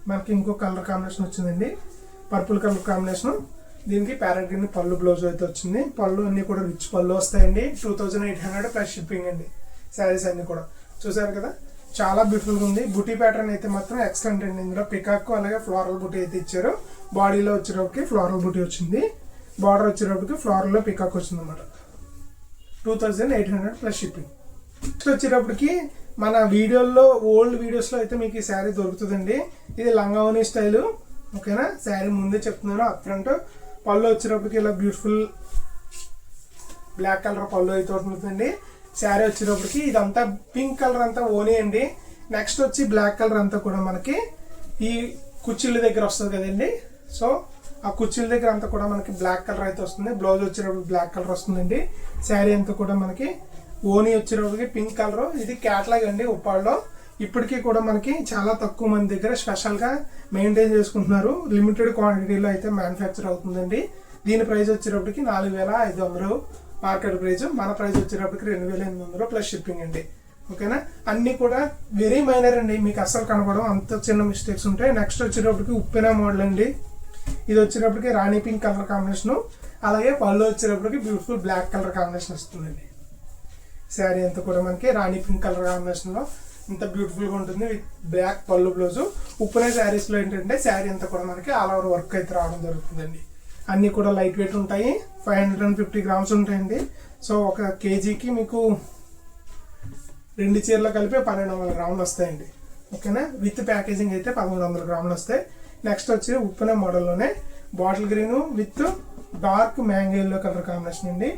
మనకి ఇంకో కలర్ కాంబినేషన్ వచ్చిందండి. Purple colour combination. దీనికి ప్యారెట్ గ్రీన్ పళ్ళు బ్లౌజ్ అయితే వచ్చింది. పళ్ళు అన్ని కూడా రిచ్ పళ్ళు వస్తాయండి. 2800 ప్లస్ షిప్పింగ్ అండి. శారీస్ అన్ని కూడా చూసారు కదా. చాలా బ్యూటిఫుల్గా ఉంది. బుటీ ప్యాటర్న్ అయితే మాత్రం ఎక్సలెంట్ అండి. ఇందులో పికాక్ అలాగే ఫ్లోరల్ బుటీ అయితే ఇచ్చారు. బాడీలో వచ్చేటప్పటికి ఫ్లోరల్ బుటీ వచ్చింది. బార్డర్ వచ్చేటప్పటికి ఫ్లోరల్లో పికాక్ వచ్చింది అనమాట. 2800 ప్లస్ షిప్పింగ్. నెక్స్ట్ వచ్చేటప్పటికి మన వీడియోల్లో ఓల్డ్ వీడియోస్లో అయితే మీకు ఈ శారీ దొరుకుతుందండి. ఇది లంగావోని స్టైలు. ఓకేనా. శారీ ముందే చెప్తున్నాను అప్ ఫ్రంట్. పళ్ళు వచ్చేటప్పటికి ఇలా బ్యూటిఫుల్ బ్లాక్ కలర్ పళ్ళు అయితే ఉంటుందండి. శారీ వచ్చేటప్పటికి ఇదంతా పింక్ కలర్ అంతా ఓనీ అండి. నెక్స్ట్ వచ్చి బ్లాక్ కలర్ అంతా కూడా మనకి ఈ కుచ్చిళ్ళ దగ్గర వస్తుంది కదండి. సో ఆ కుచ్చిళ్ళ దగ్గర అంతా కూడా మనకి బ్లాక్ కలర్ అయితే వస్తుంది. బ్లౌజ్ వచ్చేటప్పుడు బ్లాక్ కలర్ వస్తుందండి. శారీ అంతా కూడా మనకి ఓనీ వచ్చేటప్పటికి పింక్ కలర్. ఇది క్యాట్లాగ్ అండి ఉప్పాడలో. ఇప్పటికీ కూడా మనకి చాలా తక్కువ మంది దగ్గర స్పెషల్గా మెయింటైన్ చేసుకుంటున్నారు. లిమిటెడ్ క్వాంటిటీలో అయితే మ్యానుఫ్యాక్చర్ అవుతుందండి. దీని ప్రైస్ వచ్చేటప్పటికి 4500 మార్కెట్ ప్రైస్, మన ప్రైస్ వచ్చేటప్పటికి 2800 ప్లస్ షిప్పింగ్ అండి. ఓకేనా, అన్ని కూడా వెరీ మైనర్ అండి, మీకు అస్సలు కనపడడం, అంత చిన్న మిస్టేక్స్ ఉంటాయి. నెక్స్ట్ వచ్చేటప్పటికి ఉప్పెన మోడల్ అండి. ఇది వచ్చేటప్పటికి రాణి పింక్ కలర్ కాంబినేషన్, అలాగే పళ్ళు వచ్చేటప్పటికి బ్యూటిఫుల్ బ్లాక్ కలర్ కాంబినేషన్ వస్తుందండి. శారీ అంతా కూడా మనకి రాణి పింక్ కలర్ కాంబినేషన్ లో ఇంత బ్యూటిఫుల్ గా ఉంటుంది విత్ బ్లాక్ పళ్ళు బ్లౌజ్. ఉప్పునే శారీస్ లో ఏంటంటే శారీ అంతా కూడా మనకి ఆల్ ఓవర్ వర్క్ అయితే రావడం జరుగుతుందండి. అన్ని కూడా లైట్ వెయిట్ ఉంటాయి, 550 గ్రామ్స్ ఉంటాయండి. సో ఒక కేజీకి మీకు 2 చీరలు కలిపి 1200 గ్రాములు వస్తాయండి. ఓకేనా, విత్ ప్యాకేజింగ్ అయితే 1300 గ్రాములు వస్తాయి. నెక్స్ట్ వచ్చి ఉప్పునే మోడల్లోనే bottle green with dark mango yellow colour combination అండి.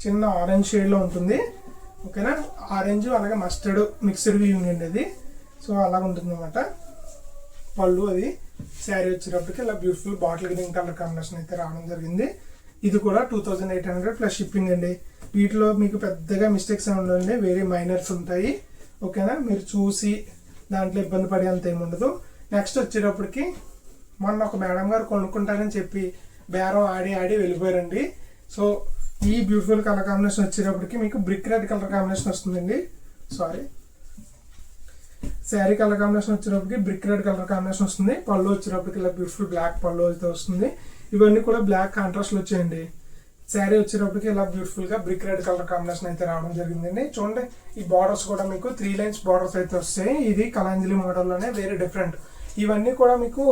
చిన్న ఆరెంజ్ షేడ్ లో ఉంటుంది. ఓకేనా, ఆరెంజ్ అలాగే మస్టర్డ్ మిక్స్డ్ వ్యూయింగ్ అండి అది. సో అలాగ ఉంటుంది అనమాట పళ్ళు. అది శారీ వచ్చేటప్పటికి ఇలా beautiful bottle green colour combination అయితే రావడం జరిగింది. ఇది కూడా 2800 ప్లస్ షిప్పింగ్ అండి. వీటిలో మీకు పెద్దగా మిస్టేక్స్ ఉండవండి, వేరే మైనర్స్ ఉంటాయి. ఓకేనా, మీరు చూసి దాంట్లో ఇబ్బంది పడే అంత ఏముండదు. నెక్స్ట్ వచ్చేటప్పటికి మొన్న ఒక మేడం గారు కొనుక్కుంటారని చెప్పి బేరం ఆడి వెళ్ళిపోయారండి. సో ఈ బ్యూటిఫుల్ కలర్ కాంబినేషన్ వచ్చేటప్పటికి మీకు బ్రిక్ రెడ్ కలర్ కాంబినేషన్ వస్తుందండి. సారీ, శారీ కలర్ కాంబినేషన్ వచ్చేటప్పటికి బ్రిక్ రెడ్ కలర్ కాంబినేషన్ వస్తుంది. పళ్ళు వచ్చేటప్పటికి ఇలా బ్యూటిఫుల్ బ్లాక్ పళ్ళు అయితే వస్తుంది. ఇవన్నీ కూడా బ్లాక్ కాంట్రాస్ట్ వచ్చాయండి. శారీ వచ్చేటప్పటికి ఇలా బ్యూటిఫుల్ గా బ్రిక్ రెడ్ కలర్ కాంబినేషన్ అయితే రావడం జరిగిందండి. చూడండి, ఈ బార్డర్స్ కూడా మీకు 3 లైన్స్ బార్డర్స్ అయితే వస్తాయి. ఇది కలాంజలి మోడల్లోనే వేరే డిఫరెంట్. ఇవన్నీ కూడా మీకు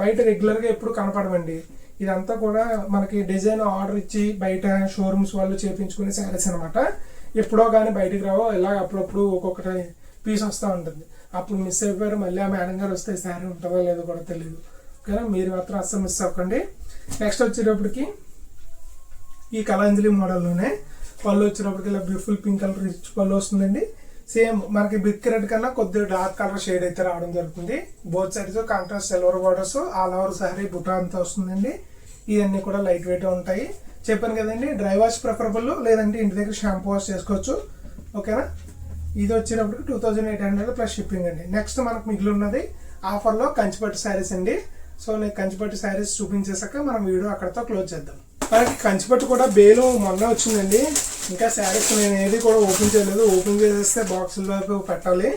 బయట రెగ్యులర్ గా ఎప్పుడు కనపడవండి. ఇదంతా కూడా మనకి డిజైన్ ఆర్డర్ ఇచ్చి బయట షోరూమ్స్ వాళ్ళు చేపించుకునే శారీస్ అనమాట. ఎప్పుడో కానీ బయటికి రావో, ఇలా అప్పుడప్పుడు ఒక్కొక్కటి పీస్ వస్తూ ఉంటుంది. అప్పుడు మిస్ అయిపోయారు, మళ్ళీ ఆ మేడం గారు వస్తే శారీ ఉంటుందో లేదో కూడా తెలియదు. ఓకేనా, మీరు మాత్రం అస్సలు మిస్ అవ్వకండి. నెక్స్ట్ వచ్చేటప్పటికి ఈ కలాంజలి మోడల్లోనే పళ్ళు వచ్చేటప్పటికి ఇలా బ్యూటిఫుల్ పింక్ కలర్ రిచ్ పళ్ళు వస్తుందండి. సేమ్ మనకి బ్రిక్ రెడ్ కన్నా కొద్దిగా డార్క్ కలర్ షేడ్ అయితే రావడం జరుగుతుంది. Both sides contrast silver borders, all over sari బుటా అంతా వస్తుందండి. ఇవన్నీ కూడా లైట్ వెయిట్ ఉంటాయి. చెప్పాను కదండి, డ్రై వాష్ ప్రిఫరబుల్, లేదంటే ఇంటి దగ్గర షాంపూ వాష్ చేసుకోవచ్చు. ఓకేనా, ఇది వచ్చేటప్పటికి 2800 ప్లస్ షిప్పింగ్ అండి. నెక్స్ట్ మనకు మిగిలి ఉన్నది ఆఫర్లో కంచిపట్టు శారీస్ అండి. సో నేను కంచిపట్టు శారీస్ చూపించేసాక మనం వీడియో అక్కడతో క్లోజ్ చేద్దాం. మనకి కంచిపట్టు కూడా బేలు మొన్న వచ్చిందండి. ఇంకా శారీస్ నేను ఏది కూడా ఓపెన్ చేయలేదు. ఓపెన్ చేసేస్తే బాక్సుల్లో పెట్టాలి.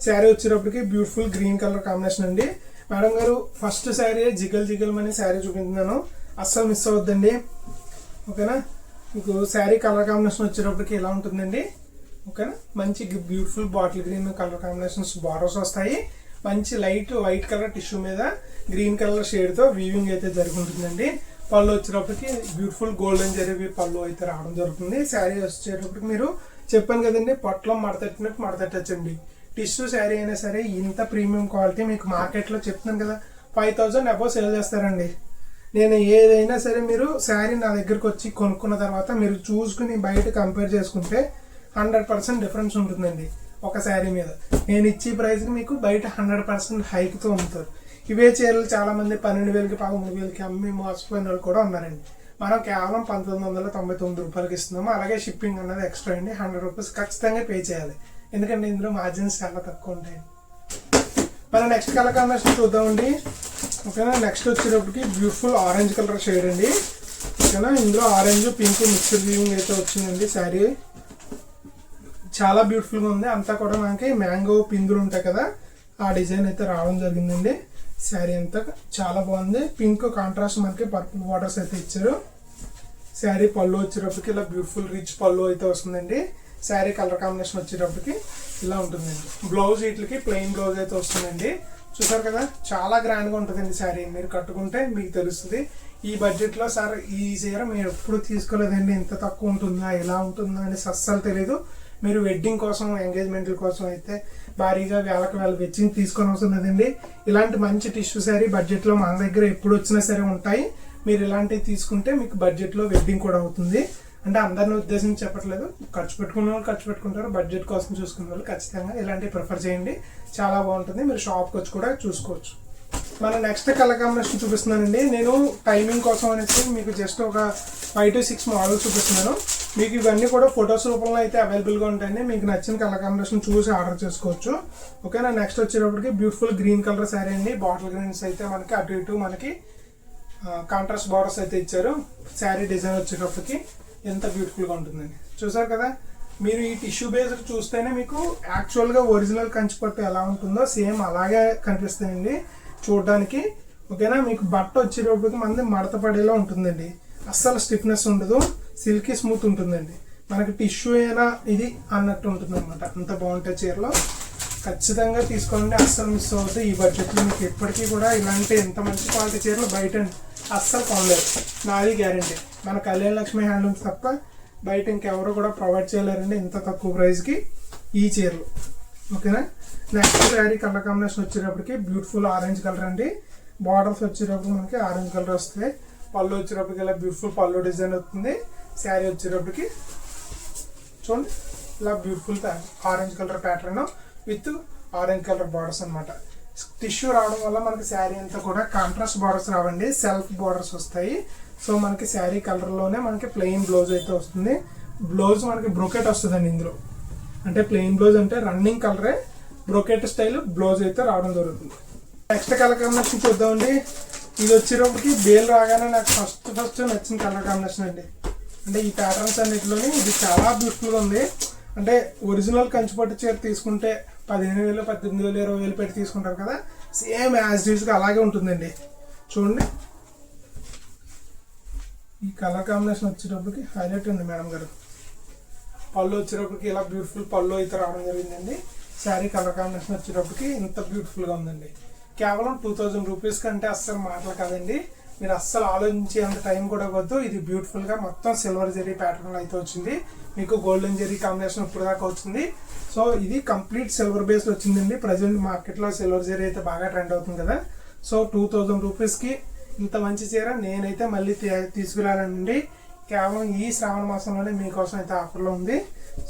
శారీ వచ్చేటప్పటికి బ్యూటిఫుల్ గ్రీన్ కలర్ కాంబినేషన్ అండి. మేడం గారు ఫస్ట్ శారీ జిగల్ మనీ శారీ చూపించాను, అస్సలు మిస్ అవ్వద్దండి. ఓకేనా, మీకు శారీ కలర్ కాంబినేషన్ వచ్చేటప్పటికి ఇలా ఉంటుందండి. ఓకేనా, మంచి beautiful bottle green colour combinations borders వస్తాయి. మంచి లైట్ వైట్ కలర్ టిష్యూ మీద గ్రీన్ కలర్ షేడ్ తో వీవింగ్ అయితే జరుగుతుందండి. పళ్ళు వచ్చేటప్పటికి బ్యూటిఫుల్ గోల్డెన్ జరీ పళ్ళు అయితే రావడం జరుగుతుంది. శారీ వచ్చేటప్పటికి మీరు చెప్పాను కదండి, పొట్లం మడతట్టినట్టు మడతట్టచ్చండి. టిష్యూ శారీ అయినా సరే ఇంత ప్రీమియం క్వాలిటీ మీకు మార్కెట్లో చెప్తున్నాను కదా 5000 అబౌవ్ సేల్ చేస్తారండి. నేను ఏదైనా సరే మీరు శారీ నా దగ్గరకు వచ్చి కొనుక్కున్న తర్వాత మీరు చూసుకుని బయట కంపేర్ చేసుకుంటే 100% డిఫరెన్స్ ఉంటుందండి ఒక శారీ మీద. నేను ఇచ్చే ప్రైస్కి మీకు బయట 100% హైక్తో అమ్ముతారు. ఇవే చీరలు చాలా మంది 12,000కి 13,000కి అమ్మి మోసపోయిన వాళ్ళు కూడా ఉన్నారండి. మనం కేవలం 1999 రూపాయలకి ఇస్తున్నాము. అలాగే షిప్పింగ్ అన్నది ఎక్స్ట్రా అండి, 100 రూపీస్ ఖచ్చితంగా పే చేయాలి. ఎందుకంటే ఇందులో మార్జిన్స్ చాలా తక్కువ ఉంటాయి. మనం నెక్స్ట్ కలర్ కాంబినేషన్ చూద్దామండి. ఓకేనా, నెక్స్ట్ వచ్చేటప్పటికి బ్యూటిఫుల్ ఆరెంజ్ కలర్ షేడ్ అండి. ఓకేనా, ఇందులో ఆరెంజ్ పింక్ మిక్స్డ్ వీవింగ్ అయితే వచ్చిందండి. శారీ చాలా బ్యూటిఫుల్గా ఉంది. అంతా కూడా మనకి మ్యాంగో పిందులు ఉంటాయి కదా, ఆ డిజైన్ అయితే రావడం జరిగిందండి. శారీ అంతా చాలా బాగుంది. పింక్ కాంట్రాస్ట్ మనకి పర్పుల్ బార్డర్స్ అయితే ఇచ్చారు. శారీ పళ్ళు వచ్చేటప్పటికి ఇలా బ్యూటిఫుల్ రిచ్ పళ్ళు అయితే వస్తుందండి. శారీ కలర్ కాంబినేషన్ వచ్చేటప్పటికి ఇలా ఉంటుందండి. బ్లౌజ్ వీటికి ప్లెయిన్ బ్లౌజ్ అయితే వస్తుందండి. చూసారు కదా, చాలా గ్రాండ్గా ఉంటుందండి శారీ. మీరు కట్టుకుంటే మీకు తెలుస్తుంది. ఈ బడ్జెట్లో సార్ ఈ చీర మీరు ఎప్పుడు తీసుకోలేదండి, ఇంత తక్కువ ఉంటుందా ఎలా ఉంటుందా అని అస్సలు తెలీదు. మీరు వెడ్డింగ్ కోసం ఎంగేజ్మెంట్ల కోసం అయితే భారీగా వేలకు వెచ్చించి తీసుకొని అవసరం లేదండి. ఇలాంటి మంచి టిష్యూ శారీ బడ్జెట్లో మన దగ్గర ఎప్పుడు వచ్చినా సరే ఉంటాయి. మీరు ఇలాంటివి తీసుకుంటే మీకు బడ్జెట్లో వెడ్డింగ్ కూడా అవుతుంది. అంటే అందరిని ఉద్దేశించి చెప్పట్లేదు, ఖర్చు పెట్టుకున్న వాళ్ళు ఖర్చు పెట్టుకుంటారు, బడ్జెట్ కోసం చూసుకునే వాళ్ళు ఖచ్చితంగా ఇలాంటివి ప్రిఫర్ చేయండి. చాలా బాగుంటుంది. మీరు షాప్కి వచ్చి కూడా చూసుకోవచ్చు. మన నెక్స్ట్ కలర్ కాంబినేషన్ చూపిస్తున్నానండి. నేను టైమింగ్ కోసం అనేసి మీకు జస్ట్ ఒక 5 to 6 మోడల్స్ చూపిస్తున్నాను. మీకు ఇవన్నీ కూడా ఫొటోస్ రూపంలో అయితే అవైలబుల్గా ఉంటాయండి. మీకు నచ్చిన కలర్ కాంబినేషన్ చూసి ఆర్డర్ చేసుకోవచ్చు. ఓకేనా, నెక్స్ట్ వచ్చేటప్పటికి బ్యూటిఫుల్ గ్రీన్ కలర్ శారీ అండి. బాటిల్ గ్రీన్స్ అయితే మనకి అటు ఇటు మనకి కాంట్రాస్ట్ బార్డర్స్ అయితే ఇచ్చారు. శారీ డిజైన్ వచ్చేటప్పటికి ఎంత బ్యూటిఫుల్గా ఉంటుందండి. చూసారు కదా, మీరు ఈ టిష్యూ బేస్డ్ చూస్తేనే మీకు యాక్చువల్గా ఒరిజినల్ కంచిపట్టు ఎలా ఉంటుందో సేమ్ అలాగే కనిపిస్తాయండి చూడడానికి. ఓకేనా, మీకు బట్ట వచ్చేటప్పటికి మనది మడత పడేలా ఉంటుందండి. అస్సలు స్టిఫ్నెస్ ఉండదు, సిల్కీ స్మూత్ ఉంటుందండి. మనకి టిష్యూ అయినా ఇది అన్నట్టు ఉంటుంది అనమాట. అంత బాగుంటాయి చీరలో. ఖచ్చితంగా తీసుకోండి, అస్సలు మిస్ అవుతుంది. ఈ బడ్జెట్లో మీకు ఎప్పటికీ కూడా ఇలాంటి ఎంత మంచి క్వాలిటీ చీరలు బయట అస్సలు కొనలేరు, నాది గ్యారంటీ. మన కళ్యాణ లక్ష్మి హ్యాండ్లూమ్స్ తప్ప బయట ఇంకెవరు కూడా ప్రొవైడ్ చేయలేరండి ఇంత తక్కువ ప్రైస్కి ఈ చీరలు. ఓకేనా, నెక్స్ట్ శారీ కలర్ కాంబినేషన్ వచ్చేటప్పటికి బ్యూటిఫుల్ ఆరెంజ్ కలర్ అండి. బార్డర్స్ వచ్చేటప్పుడు మనకి ఆరెంజ్ కలర్ వస్తాయి. పళ్ళు వచ్చేటప్పటికి ఇలా బ్యూటిఫుల్ పళ్ళు డిజైన్ అవుతుంది. శారీ వచ్చేటప్పటికి చూడండి ఇలా beautiful orange colour pattern with orange colour borders అనమాట. టిష్యూ రావడం వల్ల మనకి శారీ అంతా కూడా కాంట్రాస్ట్ బార్డర్స్ రావండి, సెల్ఫ్ బార్డర్స్ వస్తాయి. సో మనకి శారీ కలర్లోనే మనకి ప్లెయిన్ బ్లౌజ్ అయితే వస్తుంది. బ్లౌజ్ మనకి బ్రోకెట్ వస్తుందండి ఇందులో. అంటే ప్లెయిన్ బ్లౌజ్ అంటే రన్నింగ్ కలరే బ్రోకెట్ స్టైల్ బ్లౌజ్ అయితే రావడం జరుగుతుంది. నెక్స్ట్ కలర్ కాంబినేషన్ చూద్దామండి. ఇది వచ్చేటప్పటికి బేల్ రాగానే నాకు ఫస్ట్ నచ్చిన కలర్ కాంబినేషన్ అండి. అంటే ఈ ప్యాటర్న్స్ అన్నిటిలోని ఇది చాలా బ్యూటిఫుల్గా ఉంది. అంటే ఒరిజినల్ కంచిపట్టు చీర తీసుకుంటే 15,000, 18,000, 20,000 పెట్టి తీసుకుంటారు కదా, సేమ్ యాజ్ యూజ్గా అలాగే ఉంటుందండి. చూడండి ఈ కలర్ కాంబినేషన్ వచ్చేటప్పటికి హైలైట్ ఉంది మేడం గారు. పళ్ళు వచ్చేటప్పటికి ఇలా బ్యూటిఫుల్ పళ్ళు అయితే రావడం జరిగిందండి. శారీ కలర్ కాంబినేషన్ వచ్చేటప్పటికి ఇంత బ్యూటిఫుల్గా ఉందండి. కేవలం 2,000 రూపీస్ కంటే అస్సలు మాటలు కాదండి. మీరు అస్సలు ఆలోచించే అంత టైం కూడా వద్దు. ఇది బ్యూటిఫుల్గా మొత్తం సిల్వర్ జెరీ ప్యాటర్న్ అయితే వచ్చింది. మీకు గోల్డెన్ జెరీ కాంబినేషన్ ఇప్పుడు దాకా వచ్చింది. సో ఇది కంప్లీట్ సిల్వర్ బేస్డ్ వచ్చిందండి. ప్రజెంట్ మార్కెట్లో సిల్వర్ జెరీ అయితే బాగా ట్రెండ్ అవుతుంది కదా. సో 2,000 రూపీస్కి ఇంత మంచి చీర నేనైతే మళ్ళీ తీసుకురానండి. కేవలం ఈ శ్రావణ మాసంలోనే మీకోసం అయితే ఆఫర్లో ఉంది.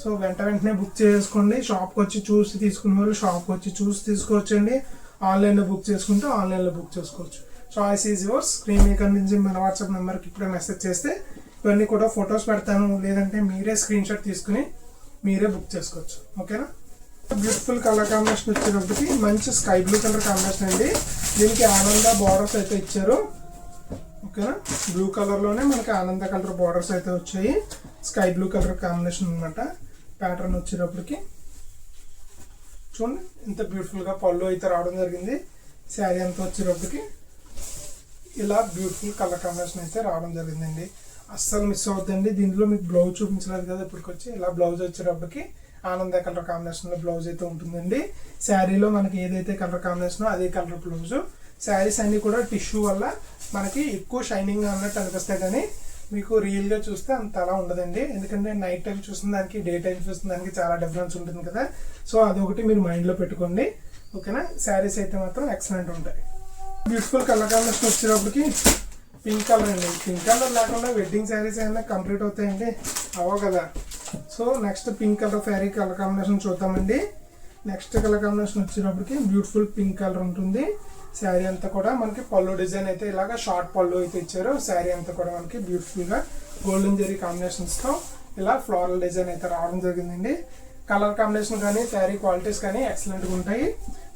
సో వెంటనే బుక్ చేసుకోండి. షాప్కి వచ్చి చూసి తీసుకునే వాళ్ళు షాప్కి వచ్చి చూసి తీసుకోవచ్చండి. ఆన్లైన్లో బుక్ చేసుకుంటే ఆన్లైన్లో బుక్ చేసుకోవచ్చు. Choice is yours. స్క్రీన్ మీద కనిపించి మన వాట్సాప్ నెంబర్కి ఇప్పుడే మెసేజ్ చేస్తే ఇవన్నీ కూడా ఫొటోస్ పెడతాను, లేదంటే మీరే స్క్రీన్ షాట్ తీసుకుని మీరే బుక్ చేసుకోవచ్చు. ఓకేనా, బ్యూటిఫుల్ కలర్ కాంబినేషన్ వచ్చేటప్పటికి మంచి స్కై బ్లూ కలర్ కాంబినేషన్ అండి. దీనికి ఆనంద బార్డర్స్ అయితే ఇచ్చారు. ఓకేనా, బ్లూ కలర్లోనే మనకి ఆనంద కలర్ బార్డర్స్ అయితే వచ్చాయి. స్కై బ్లూ కలర్ కాంబినేషన్ అనమాట. ప్యాటర్న్ వచ్చేటప్పటికి చూడండి ఇంత బ్యూటిఫుల్గా పళ్ళు అయితే రావడం జరిగింది. శారీ అంతా వచ్చేటప్పటికి ఇలా బ్యూటిఫుల్ కలర్ కాంబినేషన్ అయితే రావడం జరిగిందండి. అస్సలు మిస్ అవుతుందండి. దీంట్లో మీకు బ్లౌజ్ చూపించలేదు కదా ఇప్పటికొచ్చి. ఇలా బ్లౌజ్ వచ్చేటప్పటికి ఆనంద కలర్ కాంబినేషన్లో బ్లౌజ్ అయితే ఉంటుందండి. శారీలో మనకి ఏదైతే కలర్ కాంబినేషనో అదే కలర్ బ్లౌజు. శారీస్ అన్నీ కూడా టిష్యూ వల్ల మనకి ఎక్కువ షైనింగ్ అన్నట్టు అనిపిస్తాయి, కానీ మీకు రియల్గా చూస్తే అంత అలా ఉండదండి. ఎందుకంటే నైట్ టైం చూసిన దానికి డే టైం చూసిన దానికి చాలా డిఫరెన్స్ ఉంటుంది కదా. సో అదొకటి మీరు మైండ్లో పెట్టుకోండి. ఓకేనా, శారీస్ అయితే మాత్రం ఎక్సలెంట్ ఉంటాయి. బ్యూటిఫుల్ కలర్ కాంబినేషన్ వచ్చేటప్పటికి పింక్ కలర్ అండి. పింక్ కలర్ లేకుండా వెడ్డింగ్ శారీస్ అయినా కంప్లీట్ అవుతాయండి, అవో కదా. So next pink colour sari colour combination చూద్దామండి. నెక్స్ట్ కలర్ కాంబినేషన్ వచ్చేటప్పటికి బ్యూటిఫుల్ పింక్ కలర్ ఉంటుంది. శారీ అంతా కూడా మనకి పళ్ళు డిజైన్ అయితే ఇలాగా షార్ట్ పళ్ళు అయితే ఇచ్చారు. శారీ అంతా కూడా మనకి బ్యూటిఫుల్గా గోల్డెన్ జెరీ కాంబినేషన్స్తో ఇలా ఫ్లోరల్ డిజైన్ అయితే రావడం జరిగిందండి. కలర్ కాంబినేషన్ కానీ శారీ క్వాలిటీస్ కానీ ఎక్సలెంట్గా ఉంటాయి.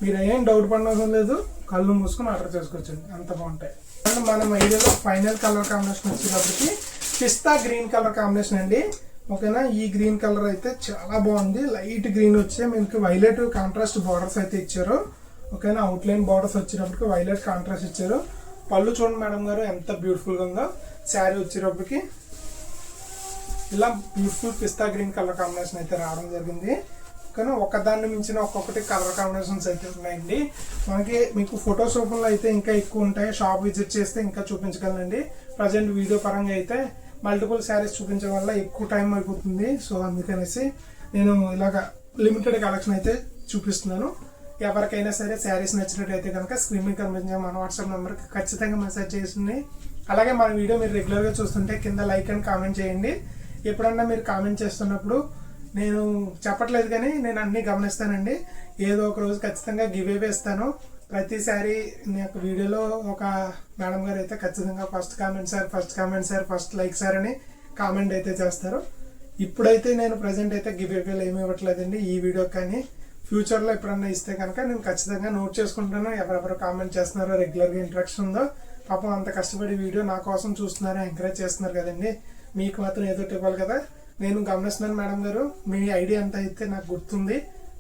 మీరు ఏం డౌట్ పడనవసరం లేదు, కళ్ళు మూసుకొని ఆర్డర్ చేసుకోవచ్చండి, అంత బాగుంటాయి. అండ్ మనం ఐడియాలో ఫైనల్ కలర్ కాంబినేషన్ వచ్చేటప్పటికి పిస్తా గ్రీన్ కలర్ కాంబినేషన్ అండి. ఓకేనా, ఈ గ్రీన్ కలర్ అయితే చాలా బాగుంది. లైట్ గ్రీన్ వచ్చే మీకు వైలెట్ కాంట్రాస్ట్ బార్డర్స్ అయితే ఇచ్చారు. ఓకేనా, అవుట్లైన్ బార్డర్స్ వచ్చేటప్పటికి వైలెట్ కాంట్రాస్ట్ ఇచ్చారు. పళ్ళు చూడండి మేడం గారు ఎంత బ్యూటిఫుల్గా ఉందో. శారీ వచ్చేటప్పటికి ఇలా బ్యూటిఫుల్ పిస్తా గ్రీన్ కలర్ కాంబినేషన్ అయితే రావడం జరిగింది. కానీ ఒకదాన్ని మించిన ఒక్కొక్కటి కలర్ కాంబినేషన్స్ అయితే ఉన్నాయండి. మనకి మీకు ఫొటోస్ రూపంలో అయితే ఇంకా ఎక్కువ ఉంటాయి. షాప్ విజిట్ చేస్తే ఇంకా చూపించగలనండి. ప్రజెంట్ వీడియో పరంగా అయితే మల్టిపుల్ శారీస్ చూపించడం వల్ల ఎక్కువ టైం అయిపోతుంది. సో అందుకనేసి నేను ఇలాగ లిమిటెడ్ కలెక్షన్ అయితే చూపిస్తున్నాను. ఎవరికైనా సరే శారీస్ నచ్చినట్టయితే కనుక స్క్రీన్ మీద కనిపించే మన వాట్సాప్ నెంబర్కి ఖచ్చితంగా మెసేజ్ చేసింది. అలాగే మన వీడియో మీరు రెగ్యులర్గా చూస్తుంటే కింద లైక్ అండ్ కామెంట్ చేయండి. ఎప్పుడన్నా మీరు కామెంట్ చేస్తున్నప్పుడు నేను చెప్పట్లేదు కానీ నేను అన్నీ గమనిస్తానండి. ఏదో ఒక రోజు ఖచ్చితంగా గివ్ అవే ఇస్తాను. ప్రతిసారి నాకు వీడియోలో ఒక మేడం గారు అయితే ఖచ్చితంగా first comment sir, first like sir అని కామెంట్ అయితే చేస్తారు. ఇప్పుడైతే నేను ప్రజెంట్ అయితే గివ్ అవేలు ఏమి ఇవ్వట్లేదండి ఈ వీడియో, కానీ ఫ్యూచర్లో ఎప్పుడన్నా ఇస్తే కనుక నేను ఖచ్చితంగా నోట్ చేసుకుంటాను. ఎవరెవరు కామెంట్ చేస్తున్నారో రెగ్యులర్గా ఇంట్రాక్షన్ ఉందో పాపం అంత కష్టపడి వీడియో నా కోసం చూస్తున్నారు, ఎంకరేజ్ చేస్తున్నారు కదండి. మీకు మాత్రం ఏదో ఇవ్వాలి కదా, నేను గమనిస్తున్నాను మేడం గారు. మీ ఐడియా అంతా అయితే నాకు గుర్తుంది,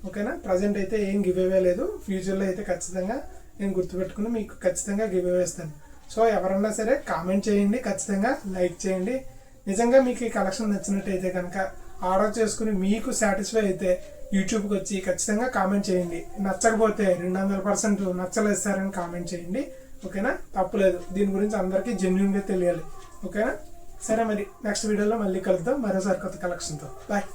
ఓకేనా. ప్రజెంట్ అయితే ఏం గివ్ అవే లేదు, ఫ్యూచర్లో అయితే ఖచ్చితంగా నేను గుర్తుపెట్టుకుని మీకు ఖచ్చితంగా గివ్ అవే ఇస్తాను. సో ఎవరన్నా సరే కామెంట్ చేయండి, ఖచ్చితంగా లైక్ చేయండి. నిజంగా మీకు ఈ కలెక్షన్ నచ్చినట్టయితే కనుక ఆర్డర్ చేసుకుని మీకు సాటిస్ఫై అయితే యూట్యూబ్కి వచ్చి ఖచ్చితంగా కామెంట్ చేయండి. నచ్చకపోతే 200% నచ్చలేదు సార్ అని కామెంట్ చేయండి, ఓకేనా. తప్పులేదు, దీని గురించి అందరికీ జెన్యూన్గా తెలియాలి, ఓకేనా. సరే మరి నెక్స్ట్ వీడియోలో మళ్ళీ కలుద్దాం మరోసారి కొత్త కలెక్షన్తో. బాయ్.